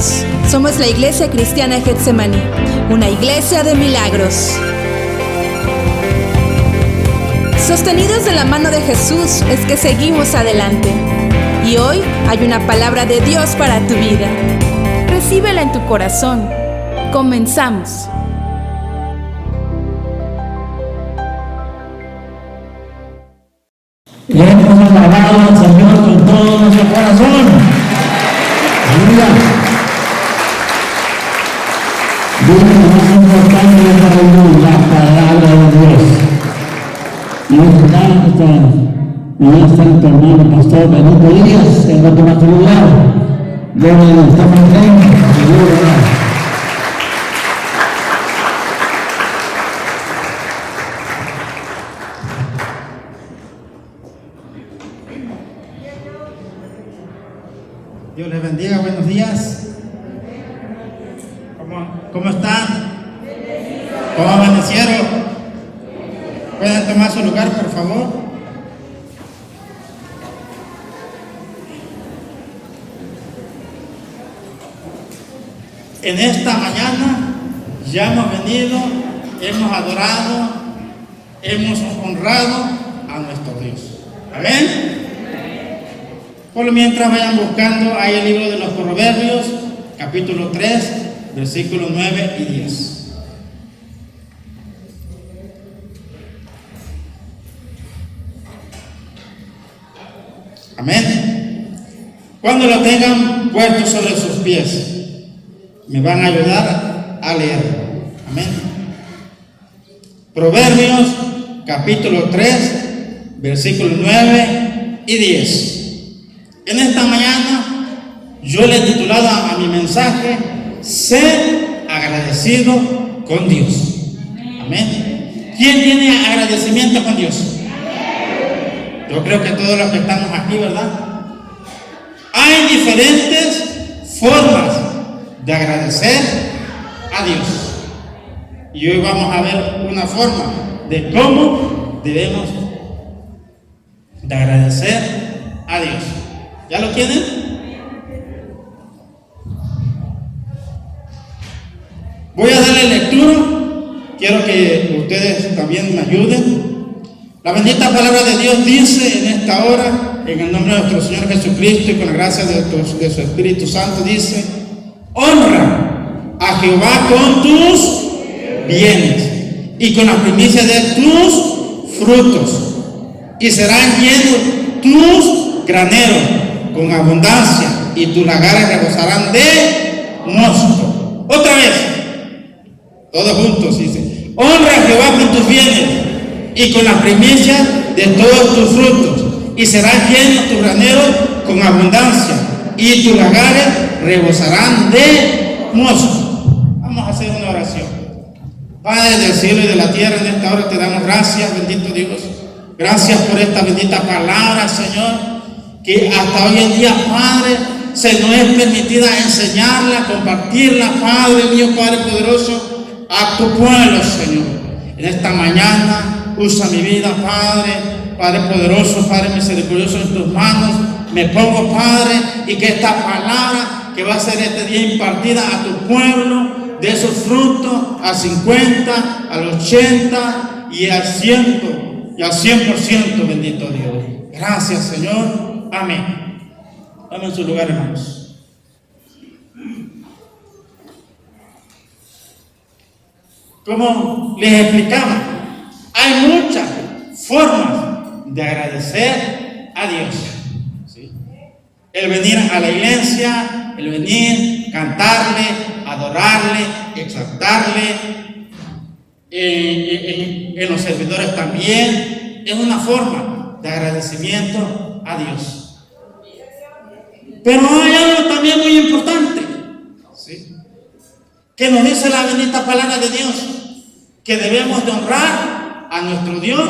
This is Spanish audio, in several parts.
Dios, somos la Iglesia Cristiana Getsemaní, una iglesia de milagros. Sostenidos de la mano de Jesús es que seguimos adelante. Y hoy hay una palabra de Dios para tu vida. Recíbela en tu corazón. Comenzamos. Le hemos alabado al Señor con todo nuestro corazón. Aleluya. Dios, lo más importante es la palabra de Dios. Y está nuestro hermano pastor Benito Díaz, que va a tomar tu lugar. Luego le estamos en Dios les bendiga, buenos días. ¿Cómo están? ¿Cómo amanecieron? ¿Pueden tomar su lugar, por favor? En esta mañana ya hemos venido, hemos adorado, hemos honrado a nuestro Dios. Amén. Por lo mientras vayan buscando ahí el libro de los Proverbios, capítulo 3, versículos 9 y 10. Amén. Cuando lo tengan puesto sobre sus pies, me van a ayudar a leerlo. Amén. Proverbios, capítulo 3, versículos 9 y 10. En esta mañana yo le he titulado a mi mensaje: ser agradecido con Dios. Amén. ¿Quién tiene agradecimiento con Dios? Yo creo que todos los que estamos aquí, ¿verdad? Hay diferentes formas de agradecer a Dios. Y hoy vamos a ver una forma de cómo debemos de agradecer a Dios. ¿Ya lo tienen? Voy a darle lectura. Quiero que ustedes también me ayuden. La bendita palabra de Dios dice en esta hora, en el nombre de nuestro Señor Jesucristo y con la gracia de su Espíritu Santo, dice: honra a Jehová con tus bienes y con la primicia de tus frutos, y serán llenos tus graneros con abundancia, y tus lagares rebosarán de mosto. Otra vez, todos juntos dice: honra a Jehová con tus bienes y con la primicia de todos tus frutos, y serán llenos tus graneros con abundancia, y tus lagares rebosarán de mosto. Vamos a hacer una oración. Padre del cielo y de la tierra, en esta hora te damos gracias, bendito Dios. Gracias por esta bendita palabra, Señor, que hasta hoy en día, Padre, se nos es permitida enseñarla, compartirla, Padre mío, Padre poderoso, a tu pueblo, Señor. En esta mañana, usa mi vida, Padre poderoso, Padre misericordioso, en tus manos me pongo, Padre, y que esta palabra que va a ser este día impartida a tu pueblo, de esos frutos al 50, al 80 y al 100 y al 100%, bendito Dios. Gracias, Señor. Amén. Dame en su lugar, hermanos. Como les explicaba, hay muchas formas de agradecer a Dios. ¿Sí? El venir a la iglesia, el venir, cantarle, adorarle, exaltarle, en los servidores también, es una forma de agradecimiento a Dios. Pero hay algo también muy importante, ¿sí?, que nos dice la bendita palabra de Dios, que debemos de honrar a nuestro Dios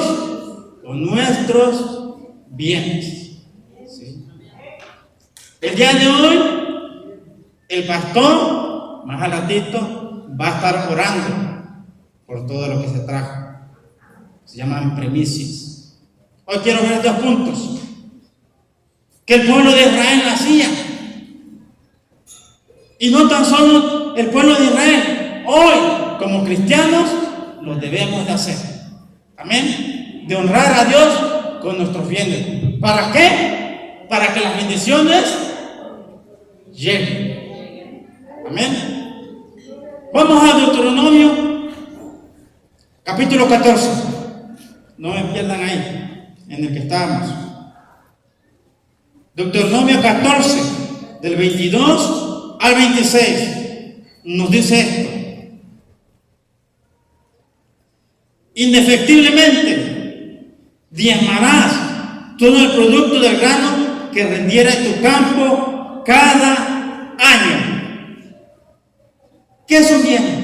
con nuestros bienes. ¿Sí? El día de hoy, el pastor, más al ratito, va a estar orando por todo lo que se trajo. Se llaman primicias. Hoy quiero ver 2 puntos que el pueblo de Israel hacía. Y no tan solo el pueblo de Israel, hoy como cristianos lo debemos de hacer. Amén. De honrar a Dios con nuestros bienes. ¿Para qué? Para que las bendiciones lleguen. Amén. Vamos a Deuteronomio capítulo 14. No me pierdan ahí, en el que estábamos. Deuteronomio 14, del 22 al 26, nos dice esto. Indefectiblemente diezmarás todo el producto del grano que rendiera en tu campo cada año. ¿Qué es un diezmo?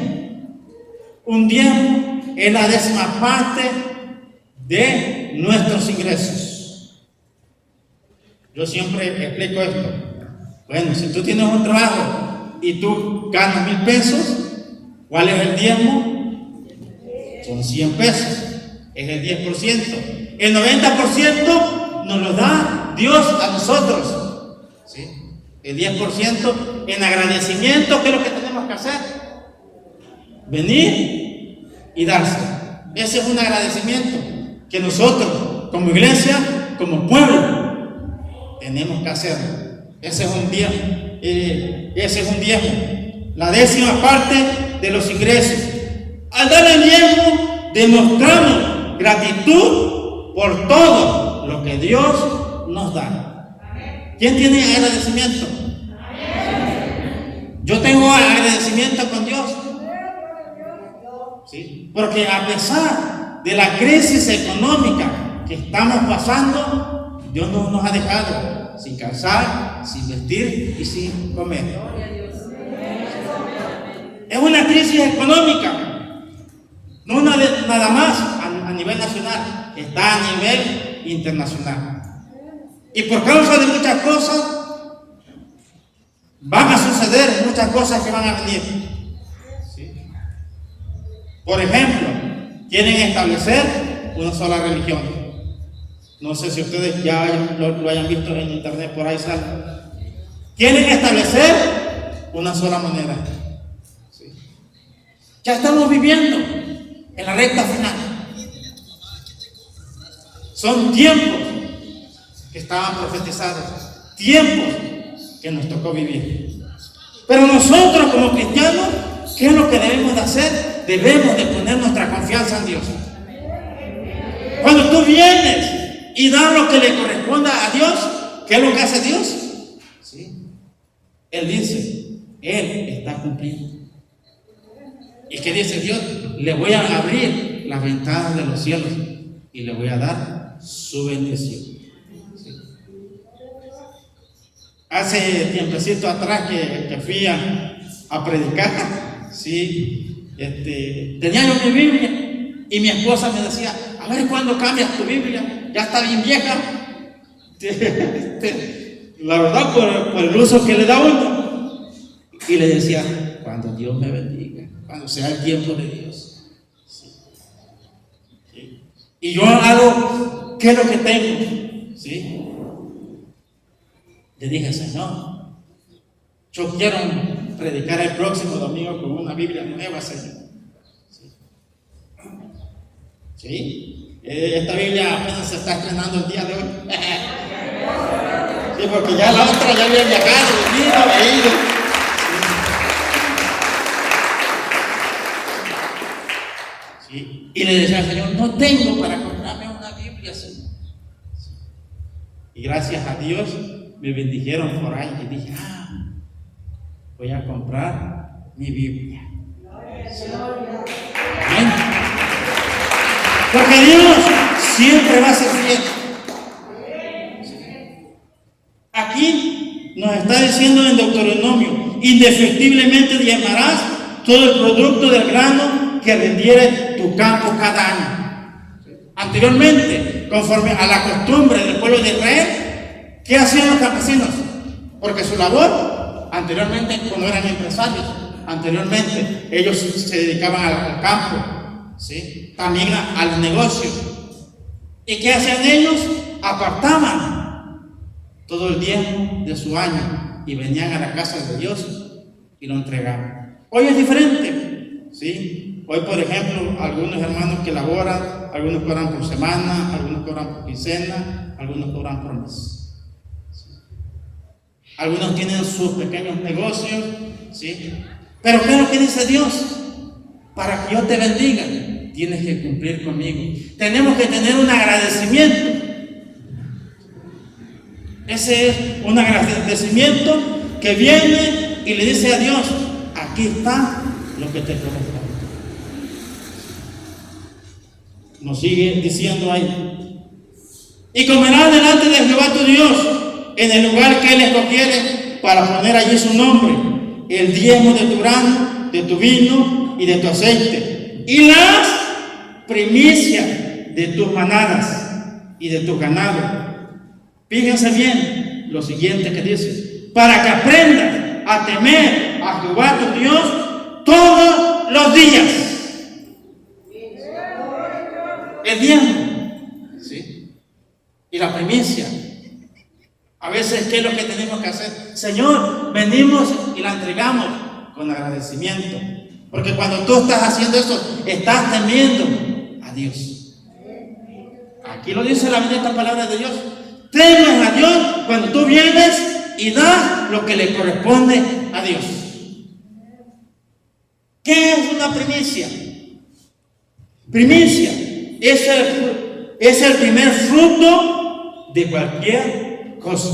Un diezmo es la 10ª parte de nuestros ingresos. Yo siempre explico esto. Bueno, si tú tienes un trabajo y tú ganas 1,000 pesos, ¿cuál es el diezmo? Son 100 pesos, es el 10%. El 90% nos lo da Dios a nosotros. ¿Sí? El 10% en agradecimiento. ¿Qué es lo que tenemos que hacer? Venir y darse. Ese es un agradecimiento que nosotros, como iglesia, como pueblo, tenemos que hacer. Ese es un diezmo. Ese es un diezmo. La 10ª parte de los ingresos. Al dar el diezmo, demostramos gratitud por todo lo que Dios nos da. ¿Quién tiene agradecimiento? Yo tengo agradecimiento con Dios. ¿Sí? Porque a pesar de la crisis económica que estamos pasando, Dios no nos ha dejado sin calzar, sin vestir y sin comer. Es una crisis económica. No nada más a nivel nacional, está a nivel internacional. Y por causa de muchas cosas, van a suceder muchas cosas que van a venir. ¿Sí? Por ejemplo, quieren establecer una sola religión. No sé si ustedes ya lo hayan visto en internet, por ahí sale. Quieren establecer una sola moneda. ¿Sí? Ya estamos viviendo en la recta final. Son tiempos que estaban profetizados, tiempos que nos tocó vivir. Pero nosotros como cristianos, ¿qué es lo que debemos de hacer? Debemos de poner nuestra confianza en Dios. Cuando tú vienes y das lo que le corresponda a Dios, ¿qué es lo que hace Dios? ¿Sí? Él dice, Él está cumpliendo. ¿Y qué dice Dios? Le voy a abrir las ventanas de los cielos y le voy a dar su bendición. ¿Sí? Hace tiempecito atrás que fui a predicar, ¿sí? Tenía yo mi Biblia y mi esposa me decía, a ver cuándo cambias tu Biblia, ya está bien vieja. La verdad, por el uso que le da uno. Y le decía, cuando Dios me bendiga, cuando sea el tiempo de Dios. ¿Sí? ¿Sí? Y yo hago, ¿qué es lo que tengo? ¿Sí? Le dije, Señor, yo quiero predicar el próximo domingo con una Biblia nueva, Señor. ¿Sí? ¿Sí? Esta Biblia apenas se está estrenando el día de hoy. Sí, porque ya la otra ya había viajado, venido. ¿Sí? Y le decía al Señor, no tengo para comprarme una Biblia, Señor. ¿Sí? Y gracias a Dios me bendijeron por ahí y dije, voy a comprar mi Biblia. ¿Sí? ¿Bien? Porque Dios siempre va a ser fiel. ¿Sí? Aquí nos está diciendo en Deuteronomio, indefectiblemente diezmarás todo el producto del grano que rendiere tu campo cada año. Anteriormente, conforme a la costumbre del pueblo de Israel, ¿qué hacían los campesinos? Porque su labor, anteriormente, cuando eran empresarios, anteriormente ellos se dedicaban al campo, ¿sí? También a los negocios. ¿Y qué hacían ellos? Apartaban todo el diezmo de su año y venían a la casa de Dios y lo entregaba. Hoy es diferente, ¿sí? Hoy, por ejemplo, algunos hermanos que laboran, algunos cobran por semana, algunos cobran por quincena, algunos cobran por mes. ¿Sí? Algunos tienen sus pequeños negocios, ¿sí? Pero ¿qué es lo que dice Dios? Para que yo te bendiga, tienes que cumplir conmigo. Tenemos que tener un agradecimiento. Ese es un agradecimiento que viene y le dice a Dios: aquí está lo que te corresponde. Nos sigue diciendo ahí: y comerás delante de Jehová tu Dios en el lugar que Él escogiere para poner allí su nombre, el diezmo de tu grano, de tu vino y de tu aceite, y las primicias de tus manadas y de tu ganado. Fíjense bien lo siguiente que dice: para que aprendas a temer a Jehová tu Dios todos los días. El diezmo, ¿sí? Y la primicia. A veces, ¿qué es lo que tenemos que hacer? Señor, venimos y la entregamos con agradecimiento. Porque cuando tú estás haciendo eso, estás temiendo a Dios. Aquí lo dice la bendita palabra de Dios. Temes a Dios cuando tú vienes y das lo que le corresponde a Dios. ¿Qué es una primicia? Primicia es el primer fruto de cualquier cosa.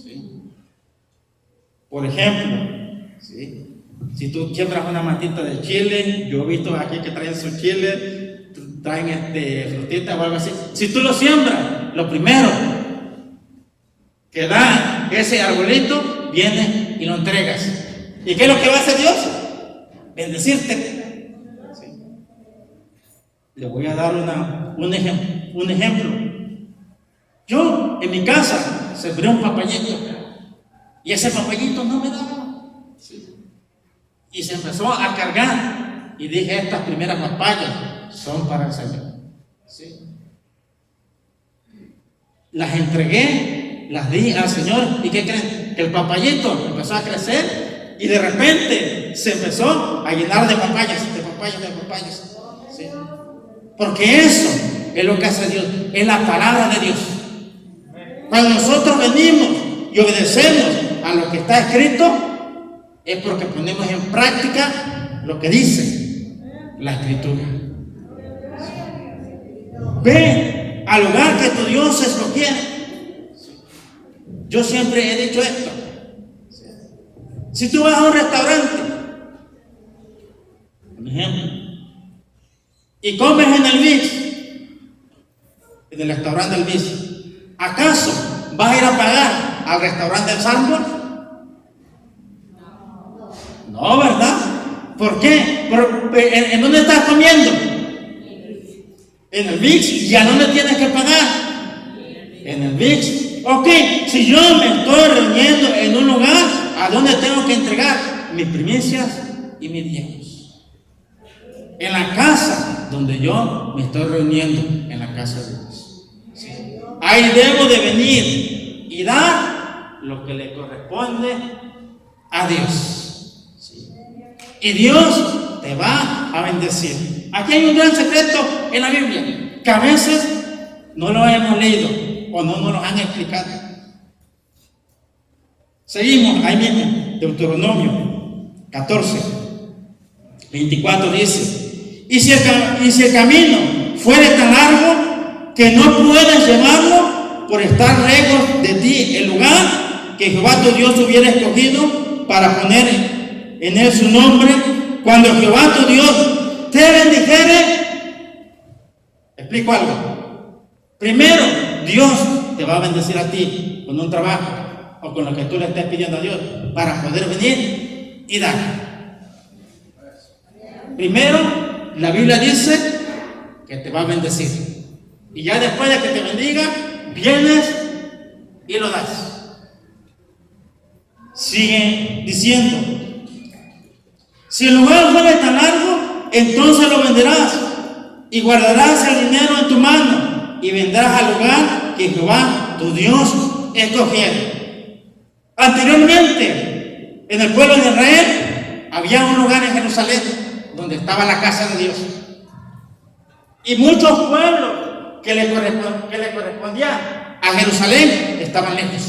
¿Sí? Por ejemplo, ¿sí? Si tú siembras una matita de chile, yo he visto aquí que traen su chile, traen frutita o algo así. Si tú lo siembras, lo primero que da ese arbolito, viene y lo entregas. ¿Y qué es lo que va a hacer Dios? Bendecirte. ¿Sí? Le voy a dar un ejemplo. Yo en mi casa sembré un papayito y ese papayito no me daba. ¿Sí? Y se empezó a cargar y dije: estas primeras papayas son para el Señor. ¿Sí? Las entregué, las di al Señor. ¿Y qué creen? Que el papayito empezó a crecer y de repente se empezó a llenar de papayas. ¿Sí? Porque eso es lo que hace Dios, es la palabra de Dios. Cuando nosotros venimos y obedecemos a lo que está escrito, es porque ponemos en práctica lo que dice la Escritura. Ve al lugar que tu Dios escogiera. Yo siempre he dicho esto: si tú vas a un restaurante, por ejemplo, y comes en el Vic, en el restaurante del Vic, ¿acaso vas a ir a pagar al restaurante del Salmón? No, ¿verdad? ¿Por qué? ¿En dónde estás comiendo? En el VIX. ¿Y a dónde tienes que pagar? En el VIX. Ok, si yo me estoy reuniendo en un lugar, ¿a dónde tengo que entregar mis primicias y mis diezmos? En la casa donde yo me estoy reuniendo, en la casa de Dios. ¿Sí? Ahí debo de venir y dar lo que le corresponde a Dios. ¿Sí? Y Dios te va a bendecir. Aquí hay un gran secreto en la Biblia que a veces no lo hemos leído o no nos lo han explicado. Seguimos ahí mismo, Deuteronomio 14, 24 dice: y si el camino fuere tan largo que no puedas llevarlo por estar lejos de ti el lugar que Jehová tu Dios hubiera escogido para poner en él su nombre, cuando Jehová tu Dios te bendijere, explico algo. Primero, Dios te va a bendecir a ti con un trabajo o con lo que tú le estés pidiendo a Dios para poder venir y dar. Primero, la Biblia dice que te va a bendecir. Y ya después de que te bendiga, vienes y lo das. Sigue diciendo: si el lugar fuera tan largo, entonces lo venderás y guardarás el dinero en tu mano y vendrás al lugar que Jehová tu Dios escogiera. Anteriormente, en el pueblo de Israel había un lugar en Jerusalén donde estaba la casa de Dios. Y muchos pueblos que le correspondían a Jerusalén estaban lejos.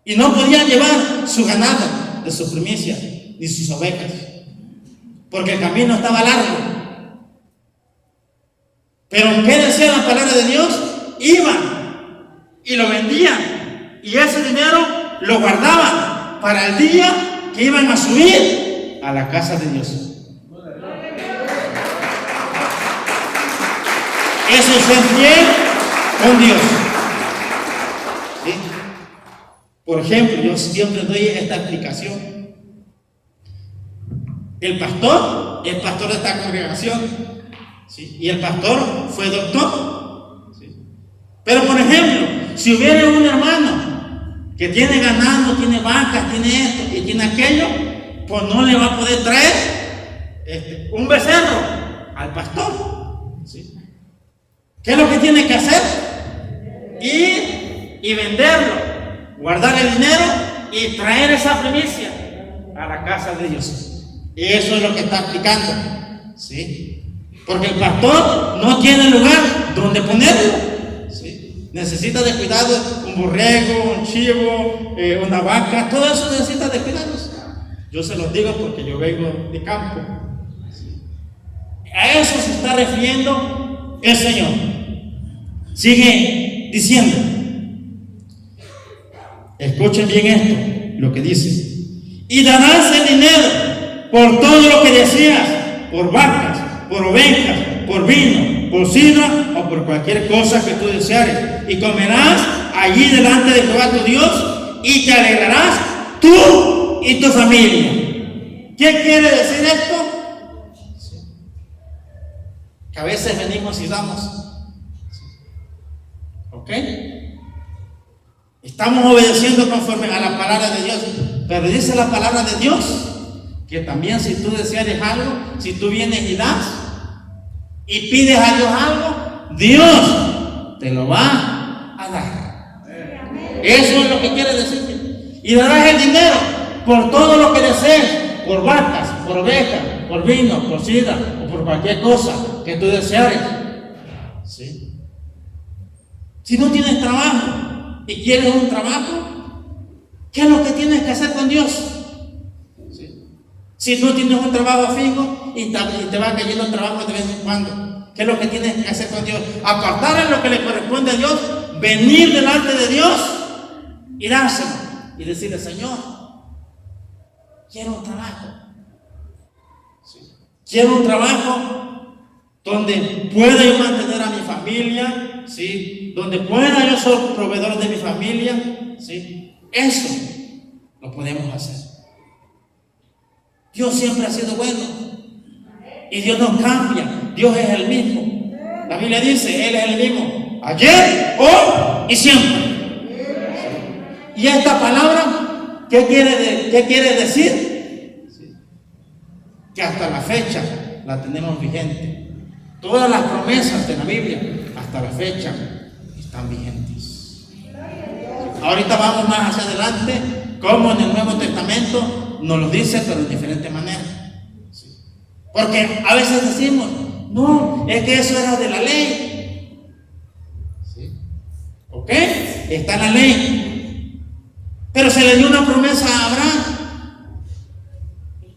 Y no podían llevar su ganado de sus primicias ni sus ovejas, porque el camino estaba largo. Pero ¿qué decía la palabra de Dios? Iban y lo vendían, y ese dinero lo guardaban para el día que iban a subir a la casa de Dios. Eso es ser fiel con Dios. ¿Sí? Por ejemplo, yo siempre doy esta explicación. El pastor es pastor de esta congregación, ¿sí? Y el pastor fue doctor, ¿sí? Pero por ejemplo, si hubiera un hermano que tiene ganado, tiene vacas, tiene esto y tiene aquello, pues no le va a poder traer un becerro al pastor, ¿sí? ¿Qué es lo que tiene que hacer? Ir y venderlo, guardar el dinero y traer esa primicia a la casa de Dios. Y eso es lo que está explicando, ¿sí? Porque el pastor no tiene lugar donde ponerlo, ¿sí? Necesita de cuidado un borrego, un chivo, una vaca, todo eso necesita de cuidados. Yo se los digo porque yo vengo de campo, ¿sí? A eso se está refiriendo el Señor. Sigue diciendo, escuchen bien esto, lo que dice: y darás el dinero por todo lo que deseas, por vacas, por ovejas, por vino, por sidra o por cualquier cosa que tú deseares, y comerás allí delante de Jehová tu Dios, y te alegrarás tú y tu familia. ¿Qué quiere decir esto? Que a veces venimos y damos, ¿ok? Estamos obedeciendo conforme a la palabra de Dios, pero dice la palabra de Dios que también si tú deseares algo, si tú vienes y das y pides a Dios algo, Dios te lo va a dar. Eso es lo que quiere decir. Y darás el dinero por todo lo que desees, por vacas, por ovejas, por vino, por sidra o por cualquier cosa que tú deseares, ¿sí? Si no tienes trabajo y quieres un trabajo, ¿qué es lo que tienes que hacer con Dios? Si no tienes un trabajo fijo y te va cayendo el trabajo de vez en cuando, ¿qué es lo que tienes que hacer con Dios? Apartar lo que le corresponde a Dios, venir delante de Dios y dárselo y decirle: Señor, quiero un trabajo. Sí. Quiero un trabajo donde pueda yo mantener a mi familia, ¿sí? Donde pueda yo ser proveedor de mi familia, ¿sí? Eso lo podemos hacer. Dios siempre ha sido bueno y Dios no cambia. Dios es el mismo. La Biblia dice: Él es el mismo ayer, hoy y siempre. Y esta palabra, ¿qué quiere decir? Que hasta la fecha la tenemos vigente. Todas las promesas de la Biblia hasta la fecha están vigentes. Ahorita vamos más hacia adelante, como en el Nuevo Testamento nos lo dice, pero de diferente manera. Sí. Porque a veces decimos: no, es que eso era de la ley. ¿Sí? ¿Ok? Está en la ley. Pero se le dio una promesa a Abraham: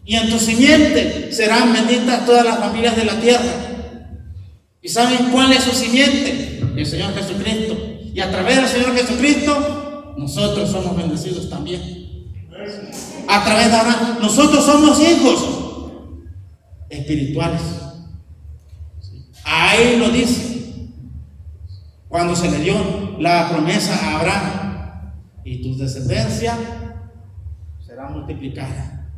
y en tu simiente serán benditas todas las familias de la tierra. ¿Y saben cuál es su simiente? El Señor Jesucristo. Y a través del Señor Jesucristo nosotros somos bendecidos también. A través de Abraham, nosotros somos hijos espirituales. Ahí lo dice, cuando se le dio la promesa a Abraham: y tu descendencia será multiplicada.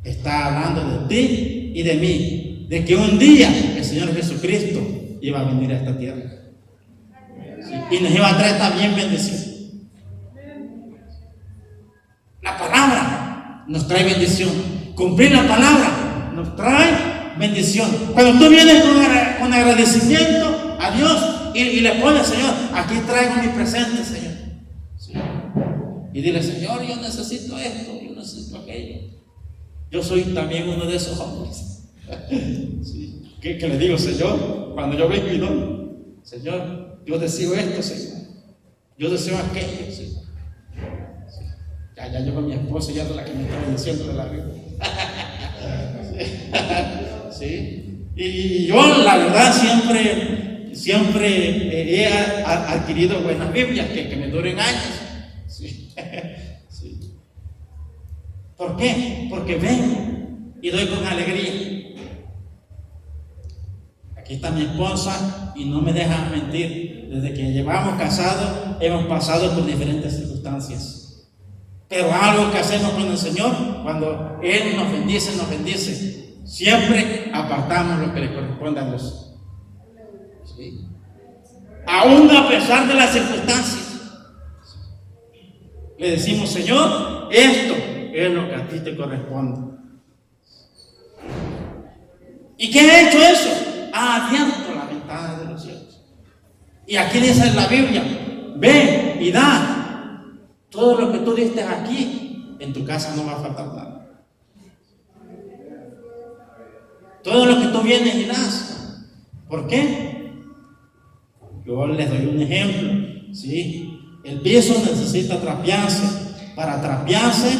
Está hablando de ti y de mí, de que un día el Señor Jesucristo iba a venir a esta tierra, ¿sí? Y nos iba a traer también bendición. La palabra nos trae bendición. Cumplir la palabra nos trae bendición. Cuando tú vienes con agradecimiento a Dios y le pones: Señor, aquí traigo mi presente, Señor. ¿Sí? y dile: Señor, yo necesito esto, yo necesito aquello. Yo soy también uno de esos hombres. Sí. ¿Qué le digo, Señor? Cuando yo vengo y doy: Señor, yo deseo esto, Señor. Yo deseo aquello, Señor. Sí. Ya yo con mi esposa, ya de la que me estaba diciendo de la vida. Sí. Y yo, la verdad, siempre he adquirido buenas Biblias que me duren años. Sí. Sí. ¿Por qué? Porque vengo y doy con alegría. Aquí está mi esposa y no me deja mentir. Desde que llevamos casados hemos pasado por diferentes circunstancias. Pero algo que hacemos con el Señor, cuando Él nos bendice, siempre apartamos lo que le corresponde a Dios. ¿Sí? Aún a pesar de las circunstancias, le decimos: Señor, esto es lo que a ti te corresponde. ¿Y qué ha hecho eso? Ha abierto la ventana de los cielos. Y aquí dice en la Biblia: ven y da. Todo lo que tú diste aquí, en tu casa no va a faltar nada. Todo lo que tú vienes y das. ¿Por qué? Yo les doy un ejemplo. ¿Sí? El piso necesita trapearse. Para trapearse,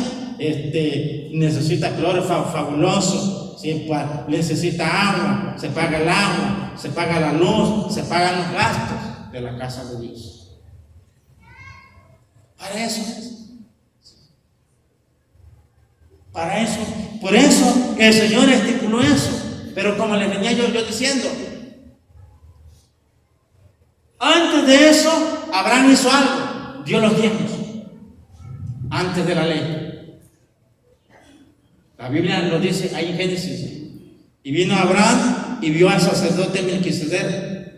necesita cloro fabuloso. ¿Sí? Necesita agua. Se paga el agua, se paga la luz, se pagan los gastos de la casa de Dios. Para eso. Para eso. Por eso el Señor estipuló eso. Pero como les venía yo diciendo, antes de eso, Abraham hizo algo: dio los diezmos, antes de la ley. La Biblia lo dice ahí en Génesis. Y vino Abraham y vio al sacerdote Melquisedec.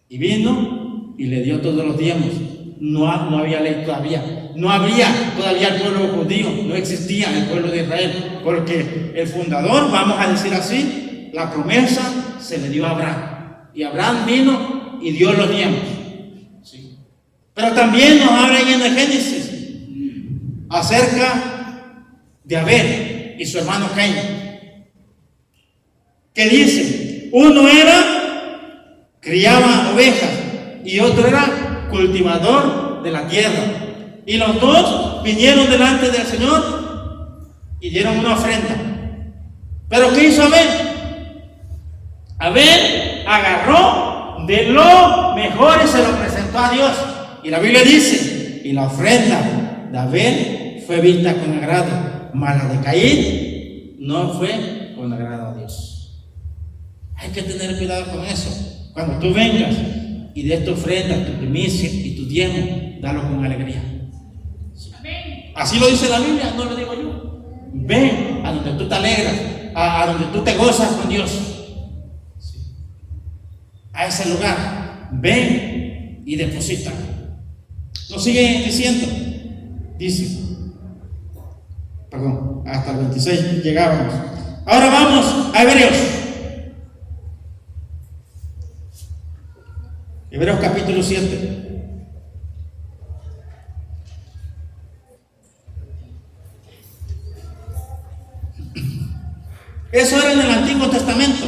Y vino y le dio todos los diezmos. No había ley todavía. No había todavía el pueblo judío. No existía el pueblo de Israel. Porque el fundador, vamos a decir así, la promesa se le dio a Abraham. Y Abraham vino y dio los diezmos. ¿Sí? Pero también nos habla ahí en el Génesis acerca de Abel y su hermano Caín. Que dice: uno criaba ovejas y otro era cultivador de la tierra. Y los dos vinieron delante del Señor y dieron una ofrenda. ¿Pero qué hizo Abel? Abel agarró de lo mejor y se lo presentó a Dios. Y la Biblia dice: y la ofrenda de Abel fue vista con agrado, mas la de Caín no fue con agrado a Dios. Hay que tener cuidado con eso. Cuando tú vengas y des tu ofrenda, tu primicia y tu diezmo, dalo con alegría. Así lo dice la Biblia, no lo digo yo. Ven a donde tú te alegras, a donde tú te gozas con Dios. A ese lugar, ven y deposita. Nos sigue diciendo, dice, perdón, hasta el 26 llegábamos. Ahora vamos a Hebreos. Hebreos capítulo 7. Eso era en el Antiguo Testamento,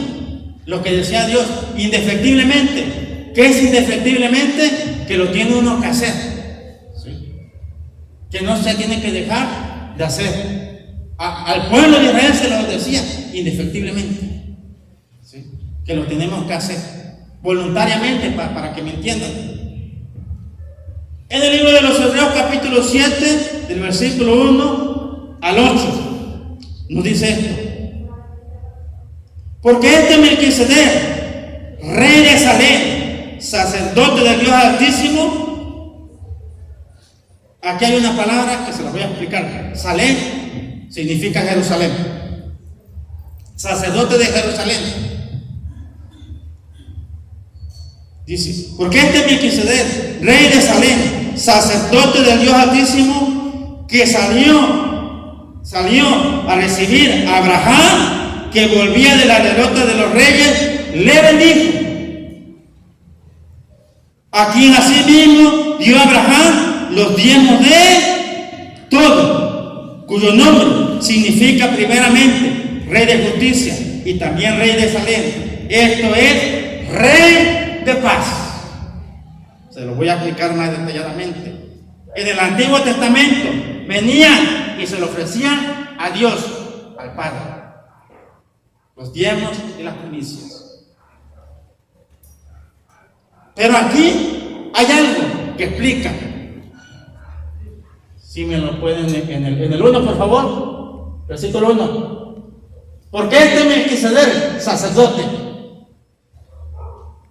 lo que decía Dios, indefectiblemente. ¿Qué es indefectiblemente? Que lo tiene uno que hacer, ¿sí? Que no se tiene que dejar de hacer. Al pueblo de Israel se lo decía, indefectiblemente, ¿sí? Que lo tenemos que hacer voluntariamente, para que me entiendan. En el libro de los Hebreos capítulo 7, del versículo 1 al 8, nos dice esto: porque este Melquisedec, rey de Salem, sacerdote del Dios Altísimo, aquí hay una palabra que se la voy a explicar. Salem significa Jerusalén, sacerdote de Jerusalén. Dice, porque este Melquisedec, rey de Salem, sacerdote del Dios Altísimo, que salió a recibir a Abraham, que volvía de la derrota de los reyes, le bendijo. A quien asimismo dio a Abraham los diezmos de todo, cuyo nombre significa primeramente Rey de Justicia y también Rey de Salem. Esto es Rey de Paz. Se lo voy a explicar más detalladamente. En el Antiguo Testamento venían y se lo ofrecían a Dios, al Padre, los diezmos y las primicias. Pero aquí hay algo que explica. Si me lo pueden en el 1, por favor. Versículo 1. Porque Melquisedec, sacerdote,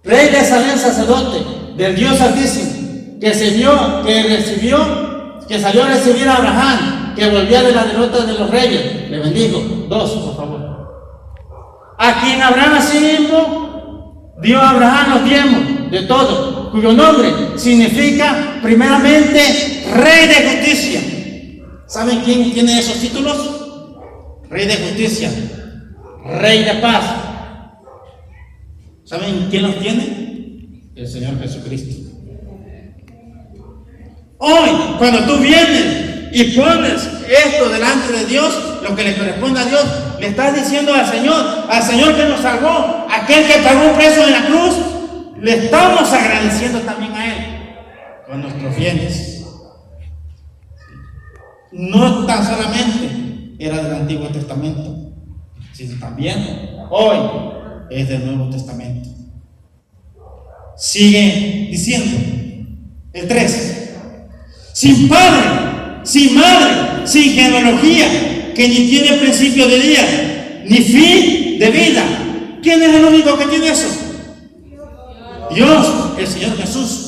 Rey de Salem, sacerdote, del Dios Altísimo, que salió a recibir a Abraham, que volvía de la derrota de los reyes. Le bendigo. 2, por favor. A quien Abraham asimismo dio a Abraham los diezmos de todo, cuyo nombre significa primeramente Rey de Justicia. ¿Saben quién tiene esos títulos? Rey de Justicia, Rey de Paz. ¿Saben quién los tiene? El Señor Jesucristo. Hoy, cuando tú vienes y pones esto delante de Dios, lo que le corresponde a Dios, le estás diciendo al Señor que nos salvó, aquel que pagó un precio en la cruz, le estamos agradeciendo también a Él con nuestros bienes. No tan solamente era del Antiguo Testamento, sino también hoy es del Nuevo Testamento. Sigue diciendo el 3: sin padre, sin madre, sin genealogía, que ni tiene principio de día, ni fin de vida. ¿Quién es el único que tiene eso? Dios, el Señor Jesús.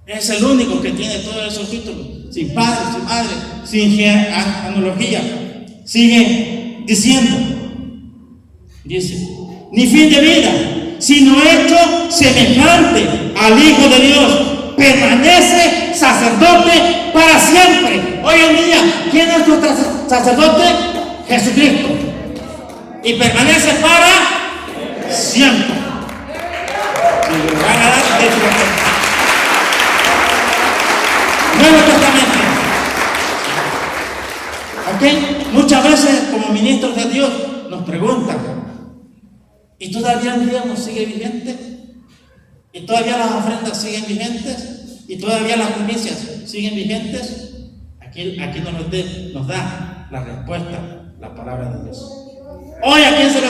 Es el único que tiene todos esos títulos. Sin padre, sin madre, sin genealogía. Sigue diciendo. Dice, ni fin de vida, sino hecho semejante al Hijo de Dios. Permanece sacerdote para siempre. Hoy en día, ¿quién es nuestro sacerdote? Jesucristo. Y permanece para siempre. Nuevo Testamento. ¿Ok? Muchas veces, como ministros de Dios, nos preguntan: ¿y todavía el diezmo sigue vigente? ¿Y todavía las ofrendas siguen vigentes? ¿Y todavía las primicias siguen vigentes? Aquí nos da la respuesta, la palabra de Dios. Hoy a quién se lo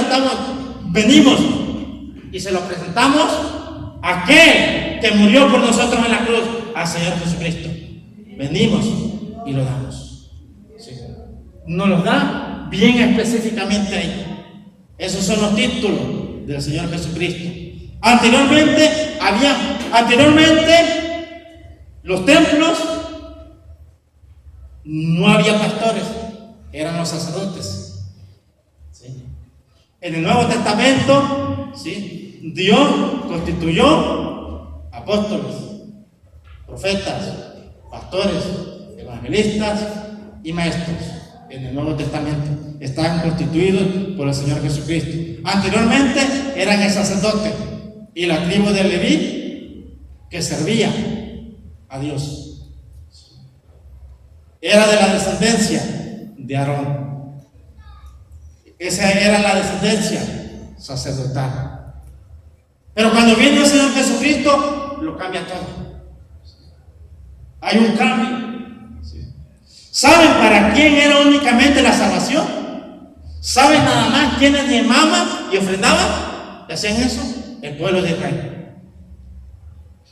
venimos y se lo presentamos: a aquel que murió por nosotros en la cruz, al Señor Jesucristo. Venimos y lo damos. ¿Sí? Nos lo da bien específicamente ahí. Esos son los títulos del Señor Jesucristo. Anteriormente los templos no había pastores, eran los sacerdotes. ¿Sí? En el Nuevo Testamento, ¿sí?, Dios constituyó apóstoles, profetas, pastores, evangelistas y maestros. En el Nuevo Testamento están constituidos por el Señor Jesucristo. Anteriormente eran el sacerdote y la tribu de Leví, que servía a Dios. Era de la descendencia de Aarón. Esa era la descendencia sacerdotal. Pero cuando viene el Señor Jesucristo, lo cambia todo. Hay un cambio. ¿Saben para quién era únicamente la salvación? ¿Saben nada más quiénes diezmaban y ofrendaban? ¿Y hacían eso? El pueblo de Israel.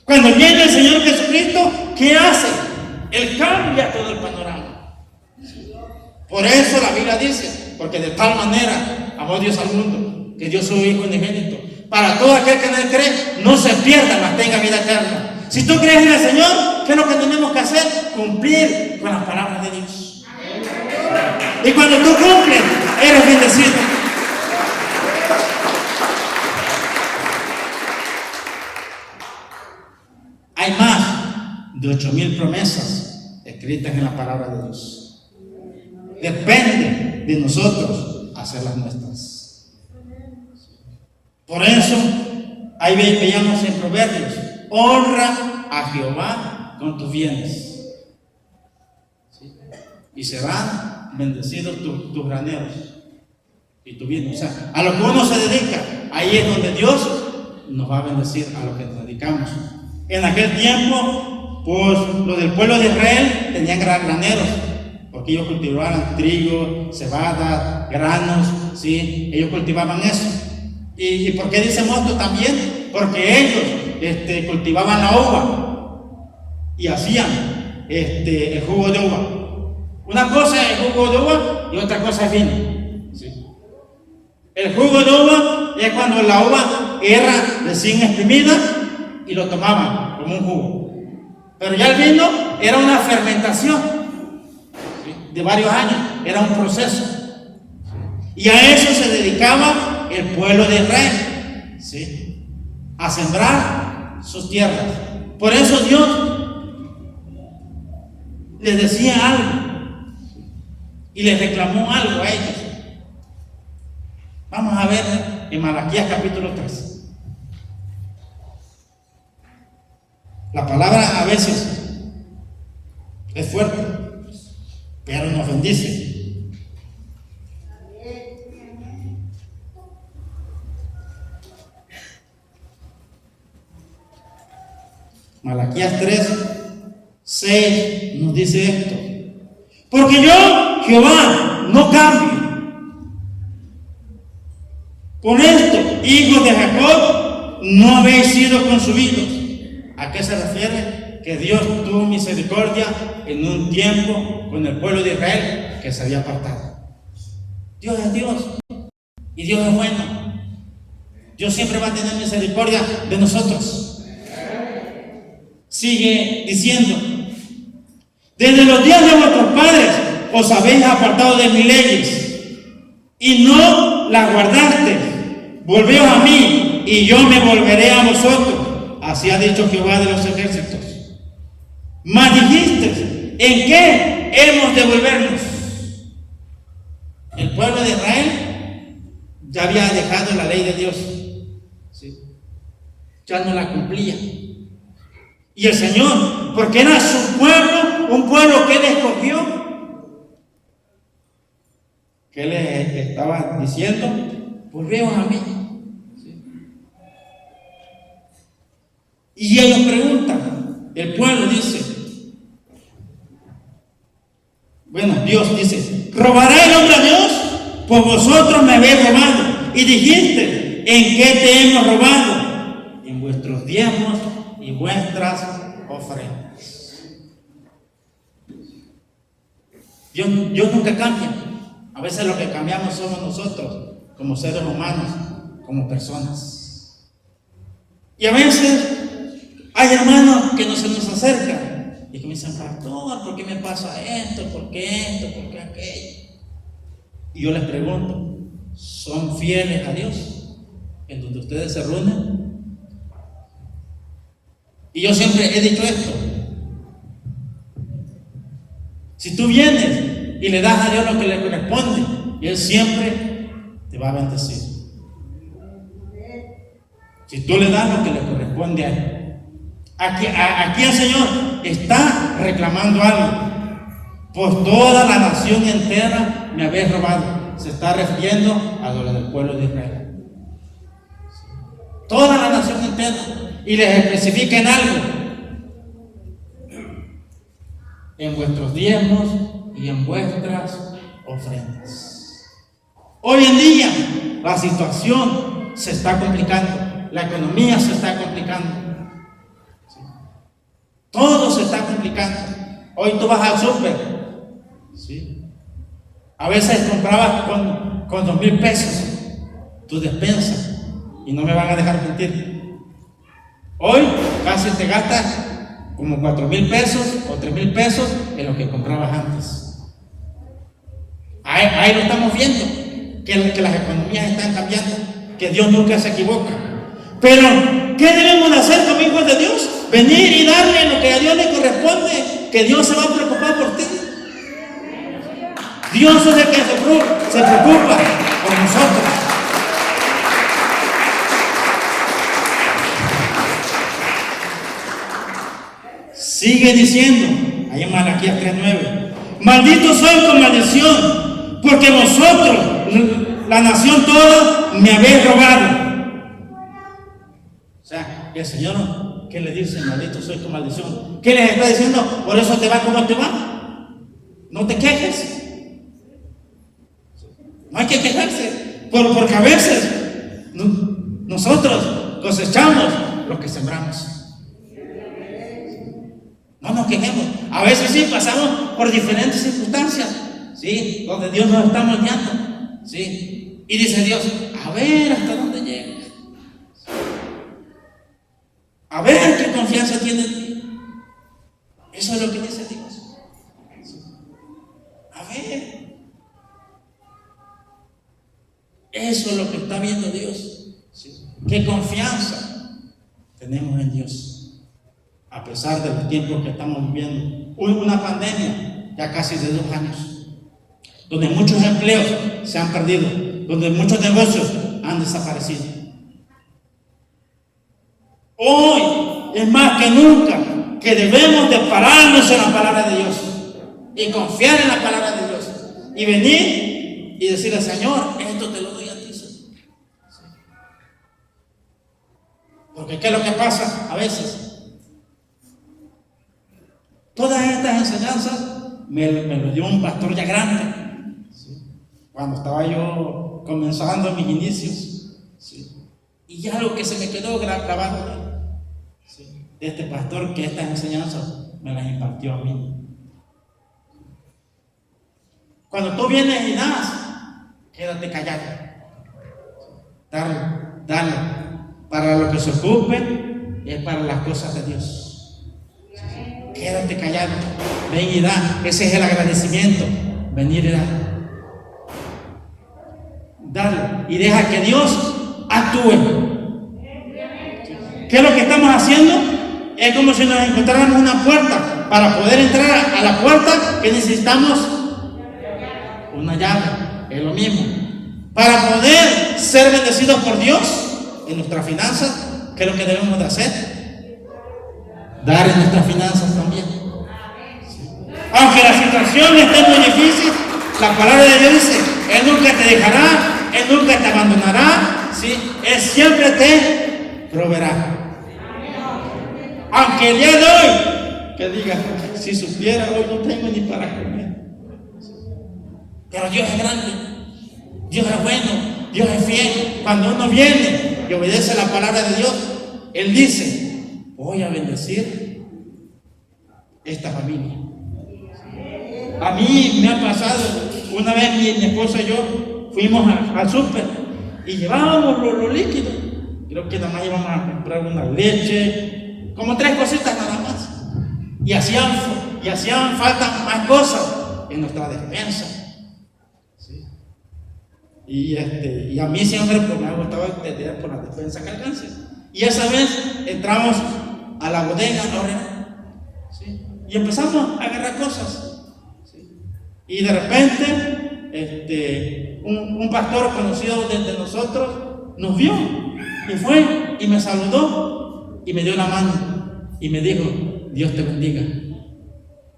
Cuando viene el Señor Jesucristo, ¿qué hace? Él cambia todo el panorama. Por eso la Biblia dice: porque de tal manera amó Dios al mundo, que dio su Hijo unigénito, para todo aquel que en él cree no se pierda, mas tenga vida eterna. Si tú crees en el Señor, ¿qué es lo que tenemos que hacer? Cumplir con las palabras de Dios. Y cuando tú cumples, eres bendecido. Hay más de 8,000 promesas escritas en la palabra de Dios. Depende de nosotros hacerlas nuestras. Por eso, ahí veíamos en Proverbios: honra a Jehová con tus bienes y serán bendecidos tus graneros y tu vida. O sea, a lo que uno se dedica, ahí es donde Dios nos va a bendecir a lo que nos dedicamos. En aquel tiempo, pues los del pueblo de Israel tenían graneros, porque ellos cultivaban trigo, cebada, granos, ¿sí? Ellos cultivaban eso. ¿Y por qué decimos esto también? Porque ellos cultivaban la uva y hacían el jugo de uva. Una cosa es el jugo de uva y otra cosa es vino, ¿sí? El jugo de uva es cuando la uva era recién exprimida y lo tomaban como un jugo. Pero ya el vino era una fermentación, ¿sí? De varios años, era un proceso. Y a eso se dedicaba el pueblo de Israel, ¿sí? A sembrar sus tierras. Por eso Dios les decía algo y les reclamó algo a ellos. Vamos a ver en Malaquías capítulo 3. La palabra a veces es fuerte, pero nos bendice. Malaquías 3, 6 nos dice esto: porque yo, Jehová, no cambio. Con esto, hijos de Jacob, no habéis sido consumidos. ¿A qué se refiere? Que Dios tuvo misericordia en un tiempo con el pueblo de Israel que se había apartado. Dios es Dios y Dios es bueno. Dios siempre va a tener misericordia de nosotros. Sigue diciendo: desde los días de vuestros padres os habéis apartado de mis leyes y no las guardaste. Volveos a mí y yo me volveré a vosotros. Así ha dicho Jehová de los ejércitos. Mas dijiste: ¿en qué hemos de volvernos? El pueblo de Israel ya había dejado la ley de Dios, ¿sí? Ya no la cumplía. Y el Señor, porque era su pueblo, un pueblo que Él escogió, que le estaba diciendo: volveos a mí. ¿Sí? Y ellos preguntan, el pueblo dice, bueno, Dios dice: ¿robará el hombre a Dios? Pues vosotros me habéis robado. Y dijiste: ¿en qué te hemos robado? En vuestros diezmos y vuestras ofrendas. Dios nunca cambia. A veces lo que cambiamos somos nosotros, como seres humanos, como personas. Y a veces hay hermanos que no se nos acercan y que me dicen: pastor, ¿por qué me pasa esto? ¿Por qué aquello? Y yo les pregunto: ¿son fieles a Dios en donde ustedes se reúnen? Y yo siempre he dicho esto: si tú vienes y le das a Dios lo que le corresponde, Él siempre te va a bendecir. Si tú le das lo que le corresponde a Él. Aquí el Señor está reclamando algo. Pues toda la nación entera me habéis robado. Se está refiriendo a lo del pueblo de Israel. Toda la nación entera. Y les especifica en algo: en vuestros diezmos y en vuestras ofrendas. Hoy en día la situación se está complicando, la economía se está complicando, todo se está complicando. Hoy tú vas al súper, ¿sí? A veces comprabas con 2,000 pesos tu despensa, y no me van a dejar mentir. Hoy casi te gastas como 4,000 pesos o 3,000 pesos en lo que comprabas antes. Ahí lo estamos viendo, que las economías están cambiando, que Dios nunca se equivoca. Pero, ¿qué debemos de hacer como hijos de Dios? Venir y darle lo que a Dios le corresponde, que Dios se va a preocupar por ti. Dios es el que se preocupa por nosotros. Sigue diciendo, ahí en Malaquías 3:9: Maldito soy con maldición, porque vosotros, la nación toda, me habéis robado. O sea, el Señor, ¿qué le dice? Maldito soy con maldición. ¿Qué les está diciendo? Por eso te va como te va. No te quejes. No hay que quejarse, porque a veces nosotros cosechamos lo que sembramos. No nos quejemos. A veces sí pasamos por diferentes circunstancias, ¿sí? Donde Dios nos está moldeando, ¿sí? Y dice Dios, a ver hasta dónde llegas. A ver qué confianza tiene en ti. Eso es lo que dice Dios. A ver. Eso es lo que está viendo Dios. ¿Sí? ¿Qué confianza tenemos en Dios? A pesar de los tiempos que estamos viviendo. Hubo una pandemia ya casi de 2 años, donde muchos empleos se han perdido, donde muchos negocios han desaparecido. Hoy es más que nunca que debemos de pararnos en la palabra de Dios y confiar en la palabra de Dios y venir y decirle, Señor, esto te lo doy a ti, Señor. Porque ¿qué es lo que pasa a veces? Todas estas enseñanzas me lo dio un pastor ya grande, ¿sí? Cuando estaba yo comenzando mis inicios, ¿sí? Y ya algo que se me quedó grabado, ¿sí? De este pastor, que estas enseñanzas me las impartió a mí. Cuando tú vienes y das, quédate callado. Dale. Para lo que se ocupe es para las cosas de Dios. Quédate callado, ven y da. Ese es el agradecimiento, venir y dar. Dale y deja que Dios actúe. ¿Qué es lo que estamos haciendo? Es como si nos encontráramos una puerta. Para poder entrar a la puerta, ¿qué necesitamos? Una llave. Es lo mismo. Para poder ser bendecidos por Dios en nuestras finanzas, ¿qué es lo que debemos de hacer? Dar en nuestras finanzas también. Aunque la situación esté muy difícil, la palabra de Dios dice, Él nunca te dejará, Él nunca te abandonará, ¿sí? Él siempre te proveerá. Aunque el día de hoy, que diga, si supiera, hoy no tengo ni para comer. Pero Dios es grande, Dios es bueno, Dios es fiel. Cuando uno viene y obedece la palabra de Dios, Él dice, voy a bendecir esta familia. A mí me ha pasado, una vez mi esposa y yo fuimos al súper y llevábamos lo líquido. Creo que nada más íbamos a comprar una leche, como 3 cositas nada más. Y hacían falta más cosas en nuestra despensa. ¿Sí? Y a mí siempre me ha gustado tener por la despensa que alcance. Y esa vez entramos a la bodega, ¿sí? Y empezamos a agarrar cosas, ¿sí? Y de repente un pastor conocido de nosotros nos vio y fue y me saludó y me dio la mano y me dijo, Dios te bendiga,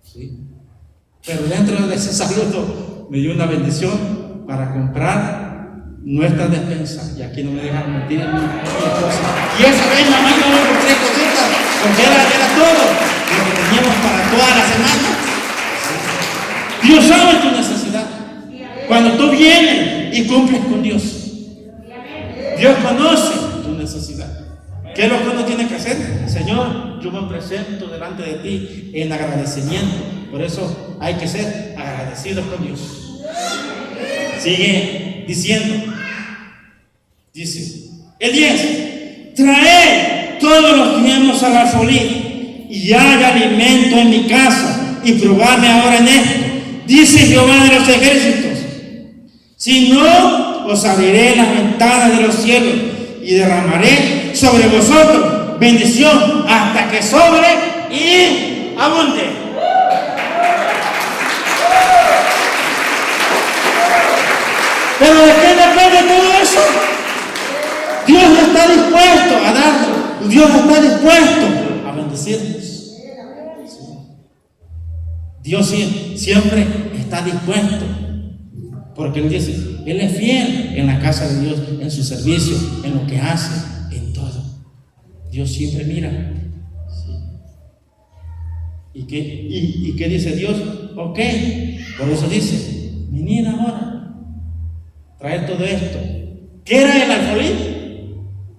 ¿sí? Pero dentro de ese saludo me dio una bendición para comprar nuestra despensa, y aquí no me dejan mentir en mi esposa. Y esa vez nada más íbamos por 3 cositas, porque era todo lo que teníamos para toda la semana. Dios sabe tu necesidad. Cuando tú vienes y cumples con Dios, Dios conoce tu necesidad. ¿Qué es lo que uno tiene que hacer? Señor, yo me presento delante de ti en agradecimiento. Por eso hay que ser agradecidos con Dios. Sigue diciendo, dice el 10, traed todos los diezmos al alfolí y haya alimento en mi casa y probadme ahora en esto, dice Jehová de los ejércitos, si no, os abriré las ventanas de los cielos y derramaré sobre vosotros bendición hasta que sobre y abunde. ¿Pero de qué depende todo eso? Dios está dispuesto a darlo. Dios está dispuesto a bendecirnos. Dios siempre está dispuesto, porque Él dice, Él es fiel en la casa de Dios, en su servicio, en lo que hace, en todo. Dios siempre mira. ¿Y qué dice Dios? Ok, por eso dice, venid ahora, traer todo esto. ¿Qué era el alfolí?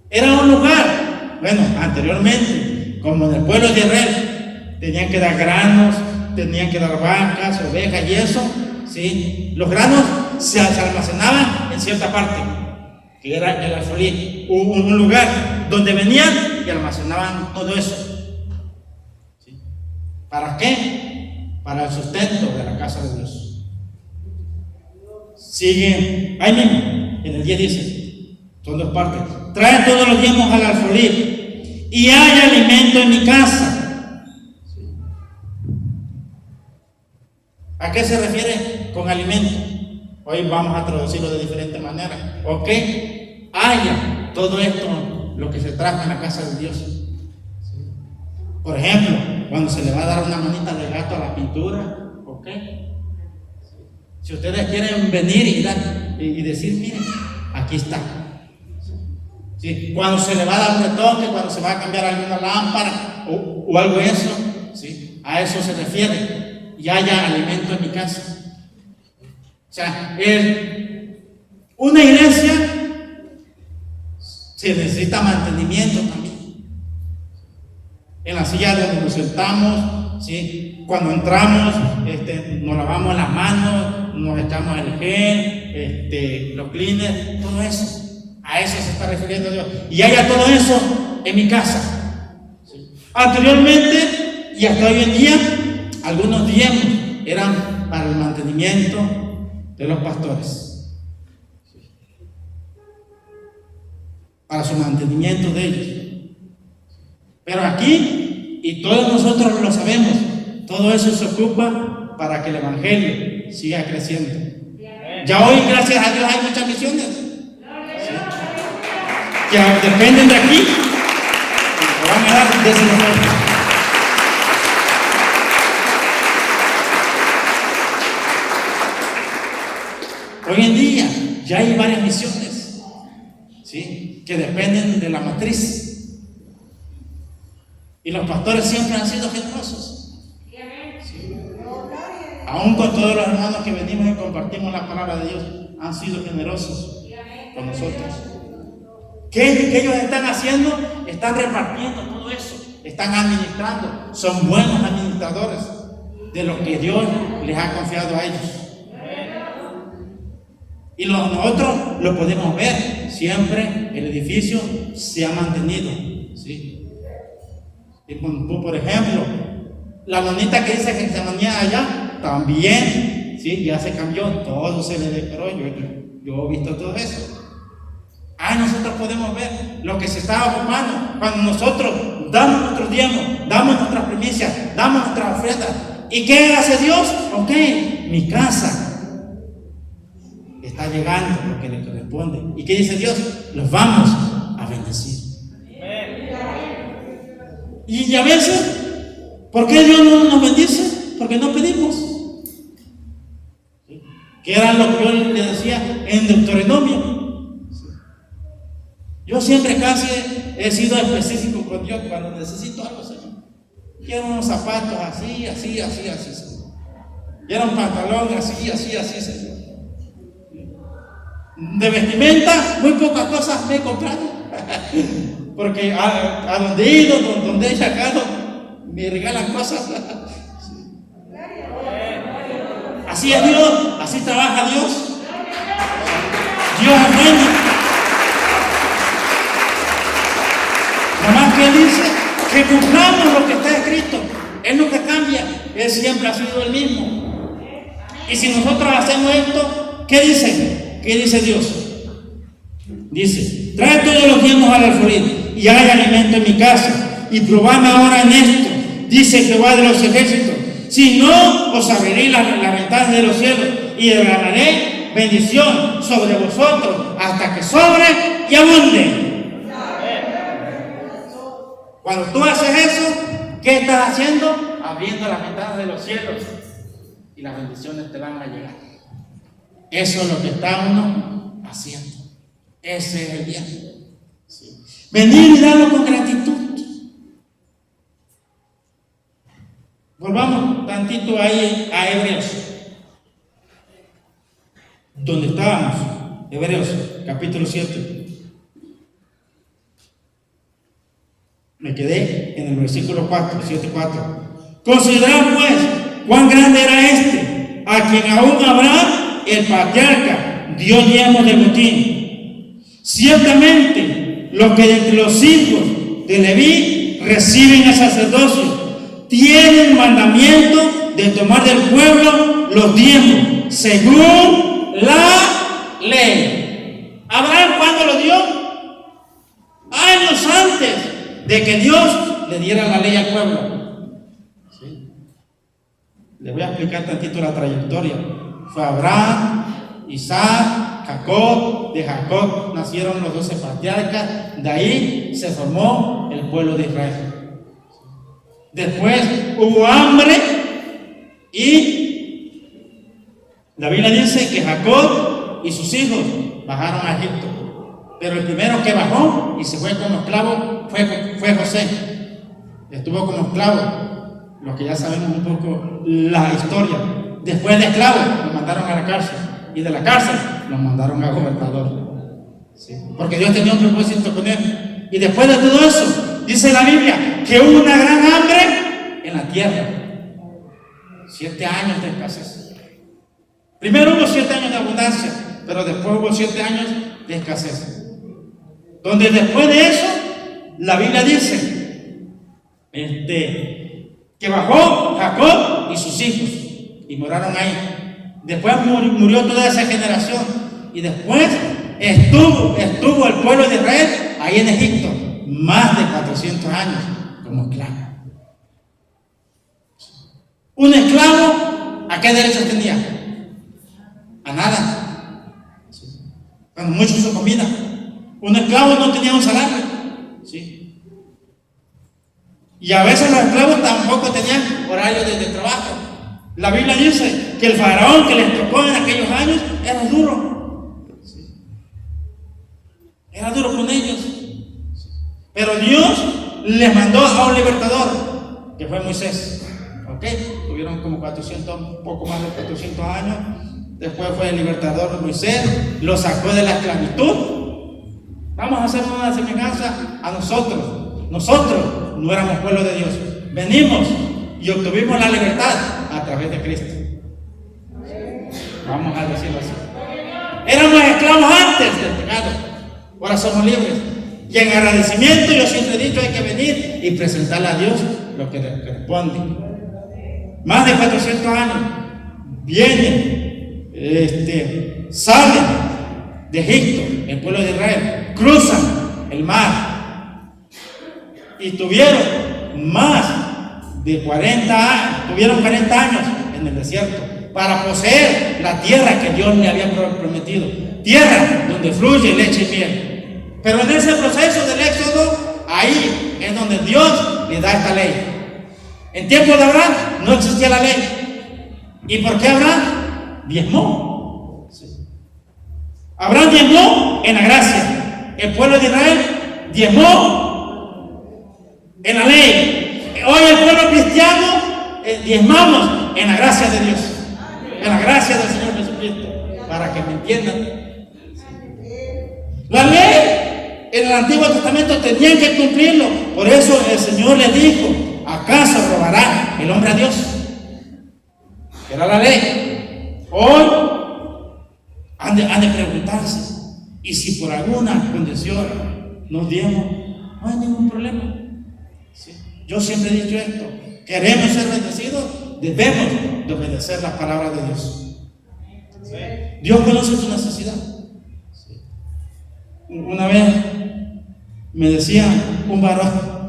Era un lugar, bueno, anteriormente, como en el pueblo de Israel, tenían que dar granos, tenían que dar vacas, ovejas y eso, ¿sí? Los granos se almacenaban en cierta parte, que era el alfolí, un lugar donde venían y almacenaban todo eso. ¿Para qué? Para el sustento de la casa de Dios. Sigue, ahí mismo, en el 10 dice, son dos partes. Trae todos los diezmos al alfolí y hay alimento en mi casa. ¿A qué se refiere con alimento? Hoy vamos a traducirlo de diferente manera. ¿Ok? Haya todo esto, lo que se trajo en la casa de Dios. Por ejemplo, cuando se le va a dar una manita de gato a la pintura, ¿ok? Si ustedes quieren venir y decir, miren, aquí está. ¿Sí? Cuando se le va a dar un retoque, cuando se va a cambiar alguna lámpara o algo de eso, ¿sí? A eso se refiere. Y haya alimento en mi casa. O sea, una iglesia se necesita mantenimiento también. En la silla donde nos sentamos, ¿sí? Cuando entramos, nos lavamos las manos, nos echamos el gel, los cleaners, todo eso. A eso se está refiriendo Dios. Y haya todo eso en mi casa. ¿Sí? Anteriormente y hasta hoy en día, algunos diezmos eran para el mantenimiento de los pastores, ¿sí? Para su mantenimiento de ellos. Pero aquí, y todos nosotros lo sabemos, todo eso se ocupa para que el evangelio siga creciendo. Ya hoy, gracias a Dios, hay muchas misiones, ¿sí? Que dependen de aquí, que van a dar desde nosotros. Hoy en día ya hay varias misiones, ¿sí? Que dependen de la matriz. Y los pastores siempre han sido generosos. ¿Sí? Aún con todos los hermanos que venimos y compartimos la palabra de Dios, han sido generosos con nosotros. ¿Qué ellos están haciendo? Están repartiendo todo eso, están administrando, son buenos administradores de lo que Dios les ha confiado a ellos. Y nosotros lo podemos ver, siempre el edificio se ha mantenido, ¿sí? Y por ejemplo, la bonita que dice que se manía allá, también, ¿sí? Ya se cambió, todo se le decoró, yo he visto todo eso. Nosotros podemos ver lo que se está ocupando cuando nosotros damos nuestros diezmos, damos nuestras primicias, damos nuestras ofrendas. ¿Y qué hace Dios? Ok, mi casa está llegando lo que le corresponde. ¿Y qué dice Dios? Los vamos a bendecir. Y a veces, ¿por qué Dios no nos bendice? Porque no pedimos. ¿Sí? Que era lo que yo le decía en Deuteronomio. ¿Sí? Yo siempre casi he sido específico con Dios cuando necesito algo, Señor. Quiero unos zapatos así, Señor. Quiero un pantalón así, Señor. De vestimenta, muy pocas cosas me he comprado. Porque a donde he ido, donde he sacado, me regalan cosas. Así es Dios, así trabaja Dios. Dios es bueno. Nomás que Él dice que cumplamos lo que está escrito. Él nunca cambia, Él siempre ha sido el mismo. Y si nosotros hacemos esto, ¿qué dice? ¿Qué dice Dios? Dice, trae todos los diezmos al alfolí y hay alimento en mi casa, y probadme ahora en esto, dice Jehová de los ejércitos, si no, os abriré las ventanas de los cielos y derramaré bendición sobre vosotros hasta que sobre y abunde. Cuando tú haces eso, ¿qué estás haciendo? Abriendo las ventanas de los cielos y las bendiciones te van a llegar. Eso es lo que está uno haciendo. Ese es el viaje. Sí. Venir y darlo con gratitud. Volvamos tantito ahí a Hebreos, donde estábamos. Hebreos, capítulo 7. Me quedé en el versículo 4, 7:4. Considerad pues cuán grande era este, a quien aún Abraham, el patriarca, dio diezmos del botín. Ciertamente, los que de los hijos de Leví reciben el sacerdocio, tienen mandamiento de tomar del pueblo los diezmos, según la ley. Abraham, ¿cuándo lo dio? Años antes de que Dios le diera la ley al pueblo. ¿Sí? Les voy a explicar tantito la trayectoria. Fue Abraham, Isaac, Jacob. De Jacob nacieron los 12 patriarcas. De ahí se formó el pueblo de Israel. Después hubo hambre y la Biblia dice que Jacob y sus hijos bajaron a Egipto. Pero el primero que bajó y se fue como esclavo fue José. Estuvo como esclavo. Los que ya sabemos un poco la historia. Después de esclavo lo mandaron a la cárcel. Y de la cárcel lo mandaron a gobernador. ¿Sí? Porque Dios tenía un propósito con él. Y después de todo eso, dice la Biblia que hubo una gran hambre en la tierra. 7 años de escasez. Primero hubo 7 años de abundancia, pero después hubo 7 años de escasez. Donde después de eso, la Biblia dice que bajó Jacob y sus hijos y moraron ahí. Después murió toda esa generación y después estuvo el pueblo de Israel ahí en Egipto más de 400 años como esclavo. Un esclavo, ¿a qué derechos tenía? A nada. Cuando mucho su comida. Un esclavo no tenía un salario. ¿Sí? Y a veces los esclavos tampoco tenían horario de trabajo. La Biblia dice que el faraón que les tocó en aquellos años era duro. ¿Sí? Era duro con ellos. Pero Dios les mandó a un libertador, que fue Moisés. ¿Ok? Tuvieron como 400, un poco más de 400 años. Después fue el libertador Moisés, lo sacó de la esclavitud. Vamos a hacer una semejanza a nosotros. Nosotros no éramos pueblo de Dios. Venimos y obtuvimos la libertad a través de Cristo. Vamos a decirlo así. Éramos esclavos antes del pecado. Ahora somos libres. Y en agradecimiento, yo siempre he dicho, hay que venir y presentarle a Dios lo que le corresponde. Más de 400 años vienen, salen de Egipto, el pueblo de Israel, cruzan el mar y tuvieron más de 40 años, tuvieron 40 años en el desierto para poseer la tierra que Dios le había prometido, tierra donde fluye leche y miel. Pero en ese proceso del éxodo, ahí es donde Dios le da esta ley. En tiempo de Abraham no existía la ley. ¿Y por qué Abraham diezmó? Sí. Abraham diezmó en la gracia. El pueblo de Israel diezmó en la ley. Hoy el pueblo cristiano diezmamos en la gracia de Dios. En la gracia del Señor Jesucristo. Para que me entiendan. La ley en el Antiguo Testamento tenían que cumplirlo. Por eso el Señor les dijo: ¿acaso robará el hombre a Dios? Era la ley. Hoy han de preguntarse, y si por alguna condición nos diemos, no hay ningún problema. ¿Sí? Yo siempre he dicho esto: queremos ser bendecidos, debemos de obedecer las palabras de Dios. ¿Sí? Dios conoce tu necesidad. ¿Sí? Una vez me decía un varón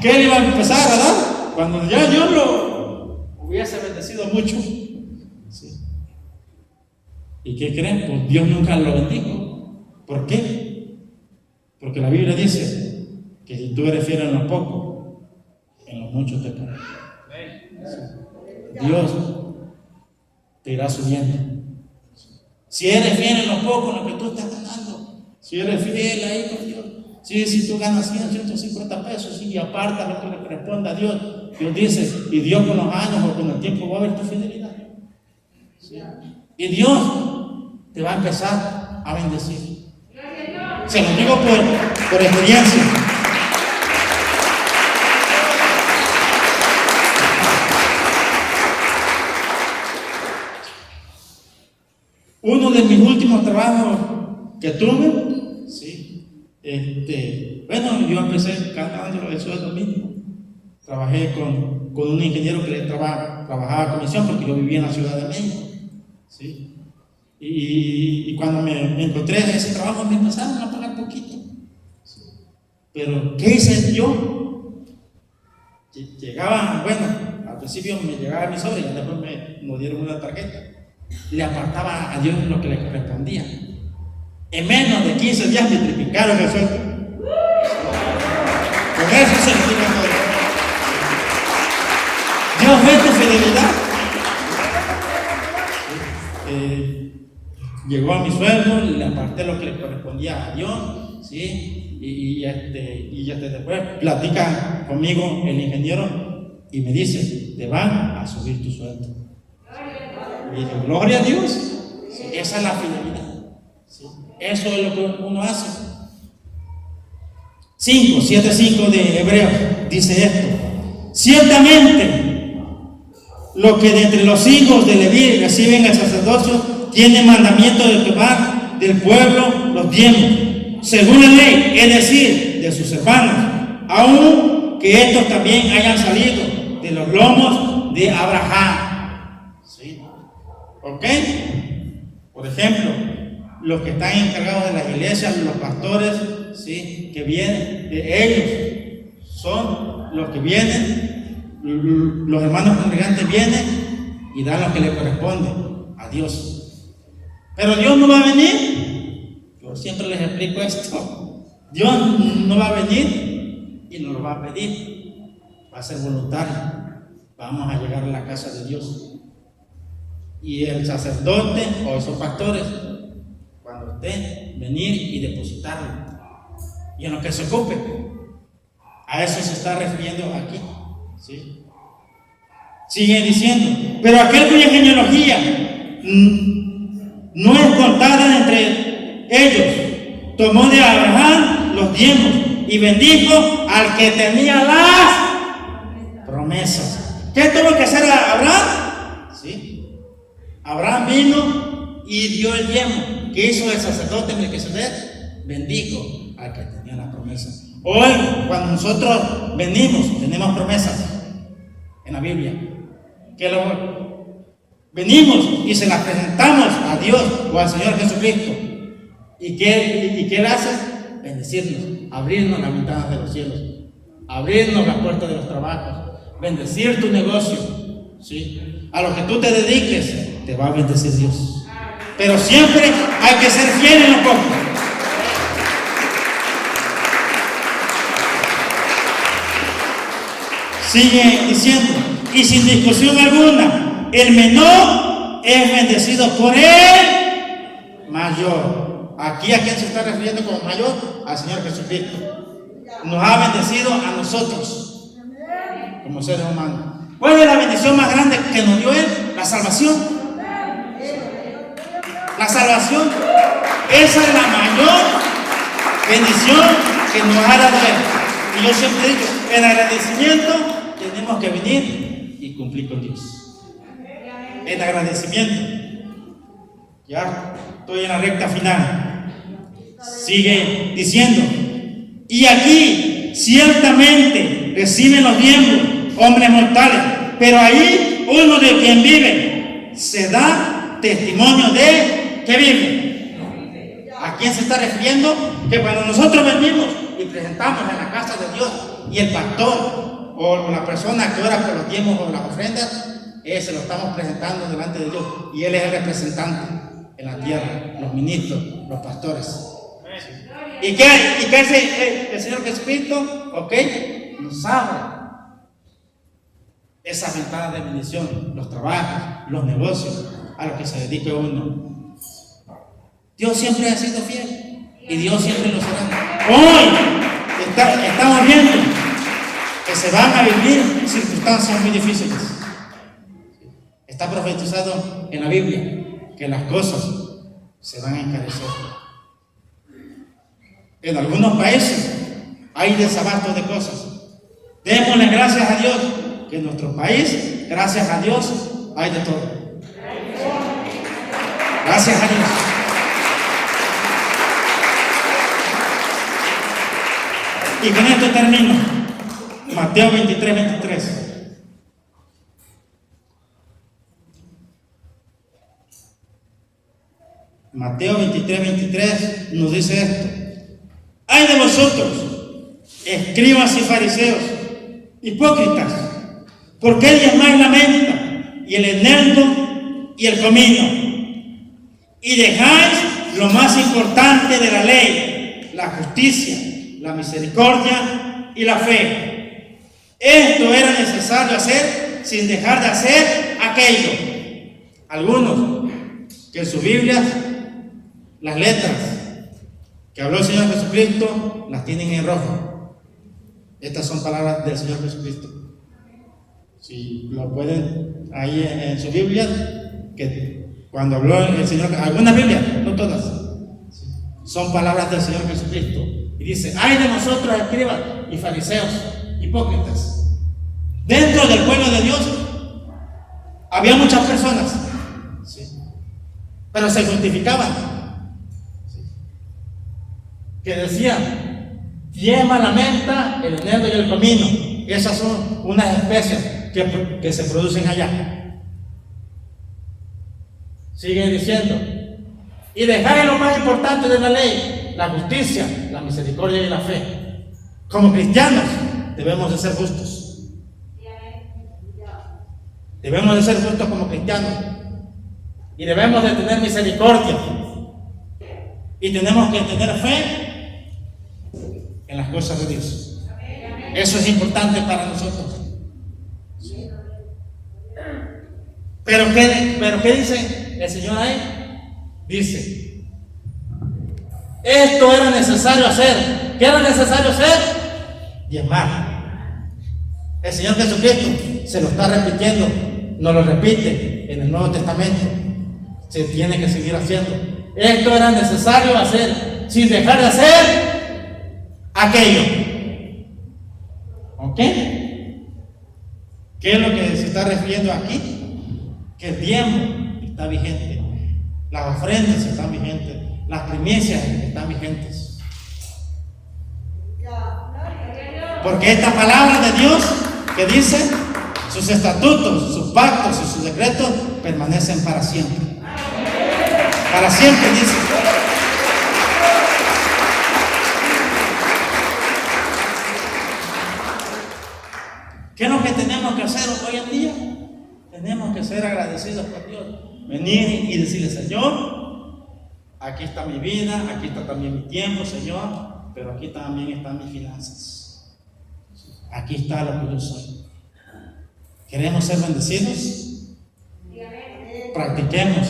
que él iba a empezar a dar cuando ya Dios lo hubiese bendecido mucho. ¿Sí? ¿Y qué creen? Pues Dios nunca lo bendijo. ¿Por qué? Porque la Biblia dice que si tú eres fiel en lo poco, en lo mucho te pondrá. ¿Sí? Dios te irá subiendo. Si eres fiel en lo poco, en lo que tú estás ganando, si eres fiel ahí con Dios, si tú ganas 100, 150 pesos y apartas lo que le corresponde a Dios, Dios dice, y Dios con los años o con el tiempo va a ver tu fidelidad. ¿Sí? Y Dios te va a empezar a bendecir. Se lo digo por experiencia. Uno de mis últimos trabajos que tuve, ¿sí? Bueno, yo empecé ganando el sueldo mínimo. Trabajé con un ingeniero que trabajaba a comisión porque yo vivía en la Ciudad de México, ¿sí? Y cuando me encontré en ese trabajo me empezaron a pagar poquito, ¿sí? Pero ¿qué hice yo? Llegaba, bueno, al principio me llegaba mi sobre y después me dieron una tarjeta. Le apartaba a Dios lo que le correspondía. En menos de 15 días me triplicaron el sueldo. Con eso se me dio todo. Dios ve tu fidelidad. Llegó a mi sueldo, le aparté lo que le correspondía a Dios, ¿sí? Y después platica conmigo el ingeniero y me dice, te van a subir tu sueldo. Y dije, gloria a Dios. ¿Sí? Esa es la fidelidad. ¿Sí? Eso es lo que uno hace. 7:5 de Hebreos dice esto: ciertamente los que de entre los hijos de Leví reciben el sacerdocio tienen mandamiento de tomar del pueblo los diezmos según la ley, es decir, de sus hermanos, aun que estos también hayan salido de los lomos de Abraham. ¿Sí? ¿Ok? Por ejemplo, los que están encargados de las iglesias, los pastores, ¿sí? Que vienen, ellos son los que vienen, los hermanos congregantes vienen y dan lo que le corresponde a Dios. Pero Dios no va a venir. Yo siempre les explico esto. Dios no va a venir y nos lo va a pedir. Va a ser voluntario. Vamos a llegar a la casa de Dios. Y el sacerdote o esos pastores, cuando estén, venir y depositarlo. Y en lo que se ocupe. A eso se está refiriendo aquí. ¿Sí? Sigue diciendo, pero aquel cuya genealogía no es contada entre ellos, tomó de Abraham los diezmos y bendijo al que tenía las promesas. ¿Qué tuvo que hacer Abraham? ¿Sí? Abraham vino y dio el diezmo. ¿Qué hizo el sacerdote Melquisedec? Bendijo al que tenía las promesas. Hoy, cuando nosotros venimos, tenemos promesas en la Biblia. Que venimos y se las presentamos a Dios o al Señor Jesucristo. ¿Y qué Él hace? Bendecirnos, abrirnos las ventanas de los cielos, abrirnos las puertas de los trabajos, bendecir tu negocio. ¿Sí? A lo que tú te dediques, te va a bendecir Dios. Pero siempre hay que ser fiel en lo poco. Sigue diciendo, y sin discusión alguna, el menor es bendecido por el mayor. Aquí a quién se está refiriendo como mayor, al Señor Jesucristo. Nos ha bendecido a nosotros como seres humanos. ¿Cuál es la bendición más grande que nos dio Él? La salvación. La salvación. Esa es la mayor bendición que nos ha dado Él. Y yo siempre digo, en agradecimiento tenemos que venir y cumplir con Dios. En agradecimiento. Ya estoy en la recta final. Sigue diciendo, y aquí ciertamente reciben los diezmos hombres mortales, pero ahí uno de quien vive se da testimonio de que vive. ¿A quién se está refiriendo? Que cuando nosotros venimos y presentamos en la casa de Dios y el pastor o la persona que ora por los diezmos o las ofrendas, se lo estamos presentando delante de Dios y Él es el representante en la tierra, los ministros, los pastores. ¿Y qué hace el Señor Jesucristo? Ok, nos abre esas ventanas de bendición, los trabajos, los negocios. a lo que se dedique uno. Dios siempre ha sido fiel y Dios siempre lo será. Hoy estamos viendo que se van a vivir circunstancias muy difíciles. Está profetizado en la Biblia que las cosas se van a encarecer. En algunos países hay desabasto de cosas. Démosle gracias a Dios que en nuestro país, gracias a Dios, hay de todo. Gracias a Dios. Y con esto termino. Mateo 23:23. Mateo 23:23 nos dice esto: ¡ay de vosotros, escribas y fariseos, hipócritas! Porque diezmáis la menta y el eneldo y el comino, y dejáis lo más importante de la ley, la justicia, la misericordia y la fe. Esto era necesario hacer sin dejar de hacer aquello. Algunos que en sus Biblias las letras que habló el Señor Jesucristo las tienen en rojo. Estas son palabras del Señor Jesucristo. Si lo pueden ahí en su Biblia, que cuando habló el Señor, algunas Biblias, no todas, son palabras del Señor Jesucristo. Y dice: ¡ay de nosotros, escribas y fariseos, hipócritas! Dentro del pueblo de Dios había muchas personas, pero se justificaban. Que decían: diezma la menta, el eneldo y el comino. Esas son unas especias que se producen allá. Sigue diciendo: y dejáis lo más importante de la ley, la justicia, la misericordia y la fe. Como cristianos debemos de ser justos. Debemos de ser justos como cristianos. Y debemos de tener misericordia. Y tenemos que tener fe en las cosas de Dios. Eso es importante para nosotros. Pero ¿qué dice el Señor ahí? Dice: esto era necesario hacer. ¿Qué era necesario hacer? Diezmar. El Señor Jesucristo se lo está repitiendo, nos lo repite en el Nuevo Testamento. Se tiene que seguir haciendo. Esto era necesario hacer sin dejar de hacer aquello. ¿Ok? ¿Qué es lo que se está refiriendo aquí? Que el diezmo está vigente, las ofrendas están vigentes, las primicias están vigentes. Porque esta palabra de Dios que dice: sus estatutos, sus pactos y sus decretos permanecen para siempre. Para siempre, dice. ¿Qué es lo que tenemos que hacer hoy en día? Tenemos que ser agradecidos por Dios. Venir y decirle: Señor, aquí está mi vida, aquí está también mi tiempo, Señor, pero aquí también están mis finanzas. Aquí está lo que yo soy. ¿Queremos ser bendecidos? Practiquemos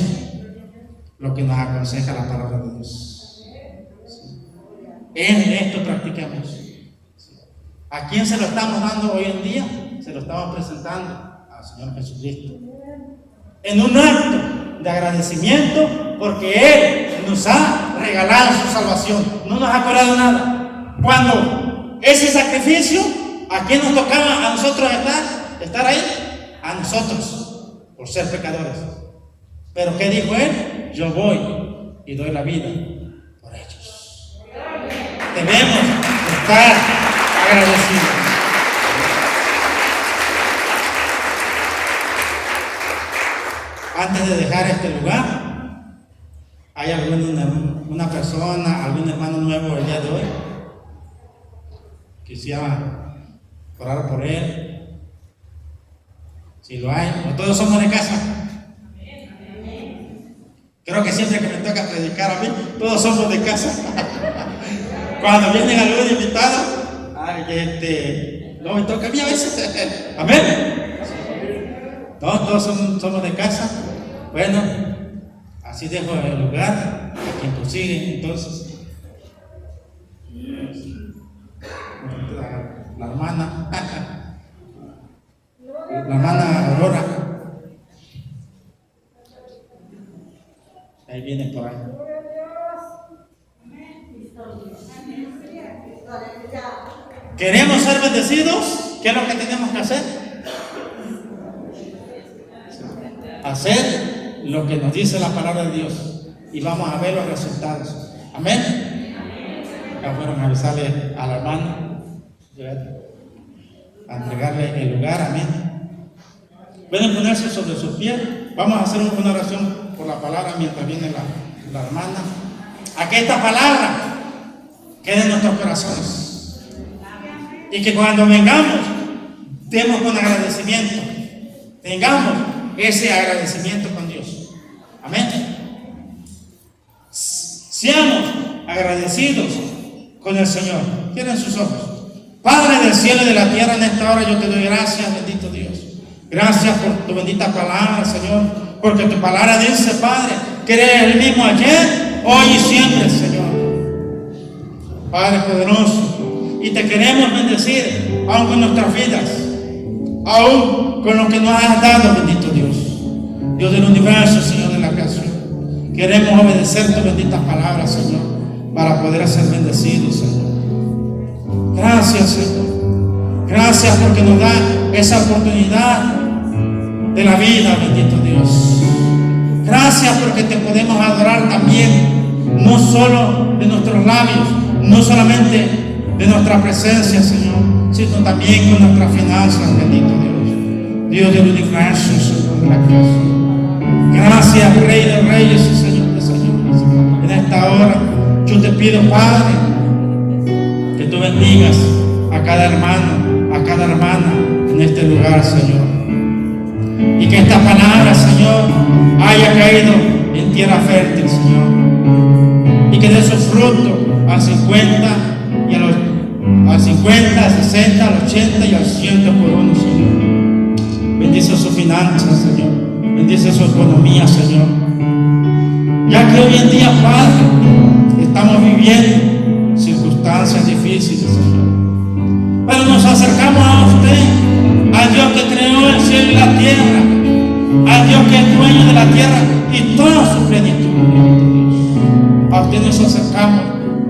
lo que nos aconseja la palabra de Dios. En esto practiquemos. ¿A quién se lo estamos dando hoy en día? Se lo estamos presentando al Señor Jesucristo, en un acto de agradecimiento, porque Él nos ha regalado su salvación, no nos ha cobrado nada. Cuando ese sacrificio, ¿a quién nos tocaba a nosotros estar ahí? A nosotros, por ser pecadores. Pero ¿qué dijo Él? Yo voy y doy la vida por ellos. Debemos estar agradecidos. Antes de dejar este lugar, ¿hay una persona, algún hermano nuevo el día de hoy? Quisiera orar por él. Si lo hay, no todos somos de casa. Creo que siempre que me toca predicar a mí, todos somos de casa. Cuando vienen algún invitado, no me toca a mí a veces. Amén. Todos somos de casa. Bueno, así dejo el lugar a quien prosigue entonces. La hermana Aurora. Ahí viene por ahí. ¿Queremos ser bendecidos? ¿Qué es lo que tenemos que hacer? Hacer lo que nos dice la palabra de Dios y vamos a ver los resultados. Amén. Ya fueron a avisarle a la hermana, a entregarle el lugar. Amén. Pueden ponerse sobre sus pies. Vamos a hacer una oración por la palabra mientras viene la hermana. A que esta palabra quede en nuestros corazones y que cuando vengamos demos con agradecimiento, tengamos ese agradecimiento con Dios. Amén. Seamos agradecidos con el Señor. Cierren sus ojos. Padre del cielo y de la tierra, en esta hora yo te doy gracias, bendito Dios. Gracias por tu bendita palabra, Señor, porque tu palabra dice, Padre, que eres el mismo ayer, hoy y siempre, Señor. Padre poderoso, y te queremos bendecir, aun con nuestras vidas, aún con lo que nos has dado, bendito Dios. Dios del universo, Señor de la creación. Queremos obedecer tus benditas palabras, Señor, para poder ser bendecidos, Señor. Gracias, Señor. Gracias porque nos da esa oportunidad de la vida, bendito Dios. Gracias porque te podemos adorar también, no solo de nuestros labios, no solamente de nuestra presencia, Señor, sino también con nuestras finanzas, bendito Dios. Dios del universo, Señor de la creación. Gracias, Rey de Reyes y Señor de Señores. En esta hora yo te pido, Padre, que tú bendigas a cada hermano, a cada hermana en este lugar, Señor. Y que esta palabra, Señor, haya caído en tierra fértil, Señor. Y que dé su fruto al 50 y al 50, al 60, al 80 y al 100 por uno, Señor. Bendice sus finanzas, Señor. Bendice su economía, Señor. Ya que hoy en día, Padre, estamos viviendo circunstancias difíciles, Señor. Pero nos acercamos a usted, al Dios que creó el cielo y la tierra, al Dios que es dueño de la tierra y toda su plenitud, bendito Dios. A usted nos acercamos,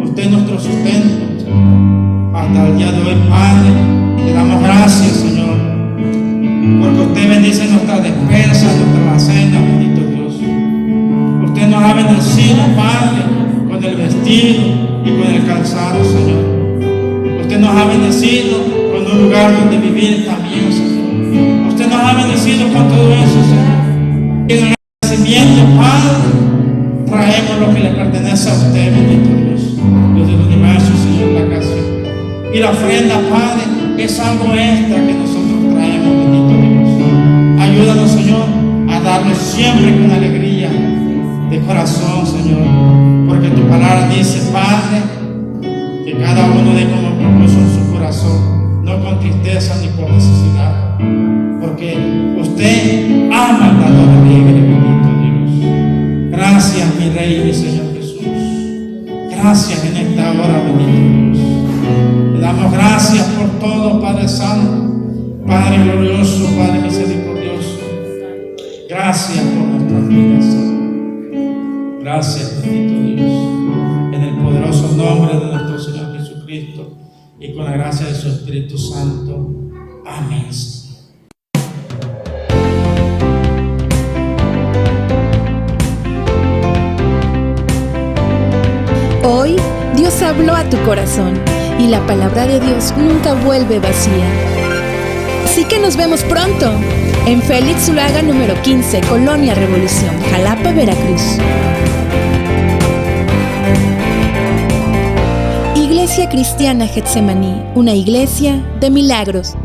usted es nuestro sustento. Hasta el día de hoy, Padre, le damos gracias, Señor, porque usted bendice nuestra despensa, nuestra alacena, bendito Dios. Usted nos ha bendecido, Padre, con el vestido y con el calzado, Señor. Usted nos ha bendecido con un lugar donde vivir también, Señor. Usted nos ha bendecido con todo eso, Señor. Y en el agradecimiento, Padre, traemos lo que le pertenece a usted, bendito Dios. Dios del universo, Señor, la creación. Y la ofrenda, Padre, es algo extra que nosotros traemos, bendito Dios. Ayúdanos, Señor, a darle siempre con alegría de corazón, Señor. Porque tu palabra dice, Padre, que cada uno dé como propuso en su corazón, no con tristeza ni por necesidad, porque usted ama al dador alegre, bendito Dios. Gracias, mi Rey y mi Señor Jesús. Gracias en esta hora, bendito Dios. Le damos gracias por todo, Padre Santo, Padre glorioso, Padre misericordioso. Gracias por nuestras vidas, Señor. Gracias, bendito Dios. En el poderoso nombre de nuestro Señor Jesucristo y con la gracia de su Espíritu Santo. Amén. Hoy Dios habló a tu corazón y la palabra de Dios nunca vuelve vacía. Así que nos vemos pronto en Félix Zuluaga número 15, Colonia Revolución, Jalapa, Veracruz. Iglesia Cristiana Getsemaní, una iglesia de milagros.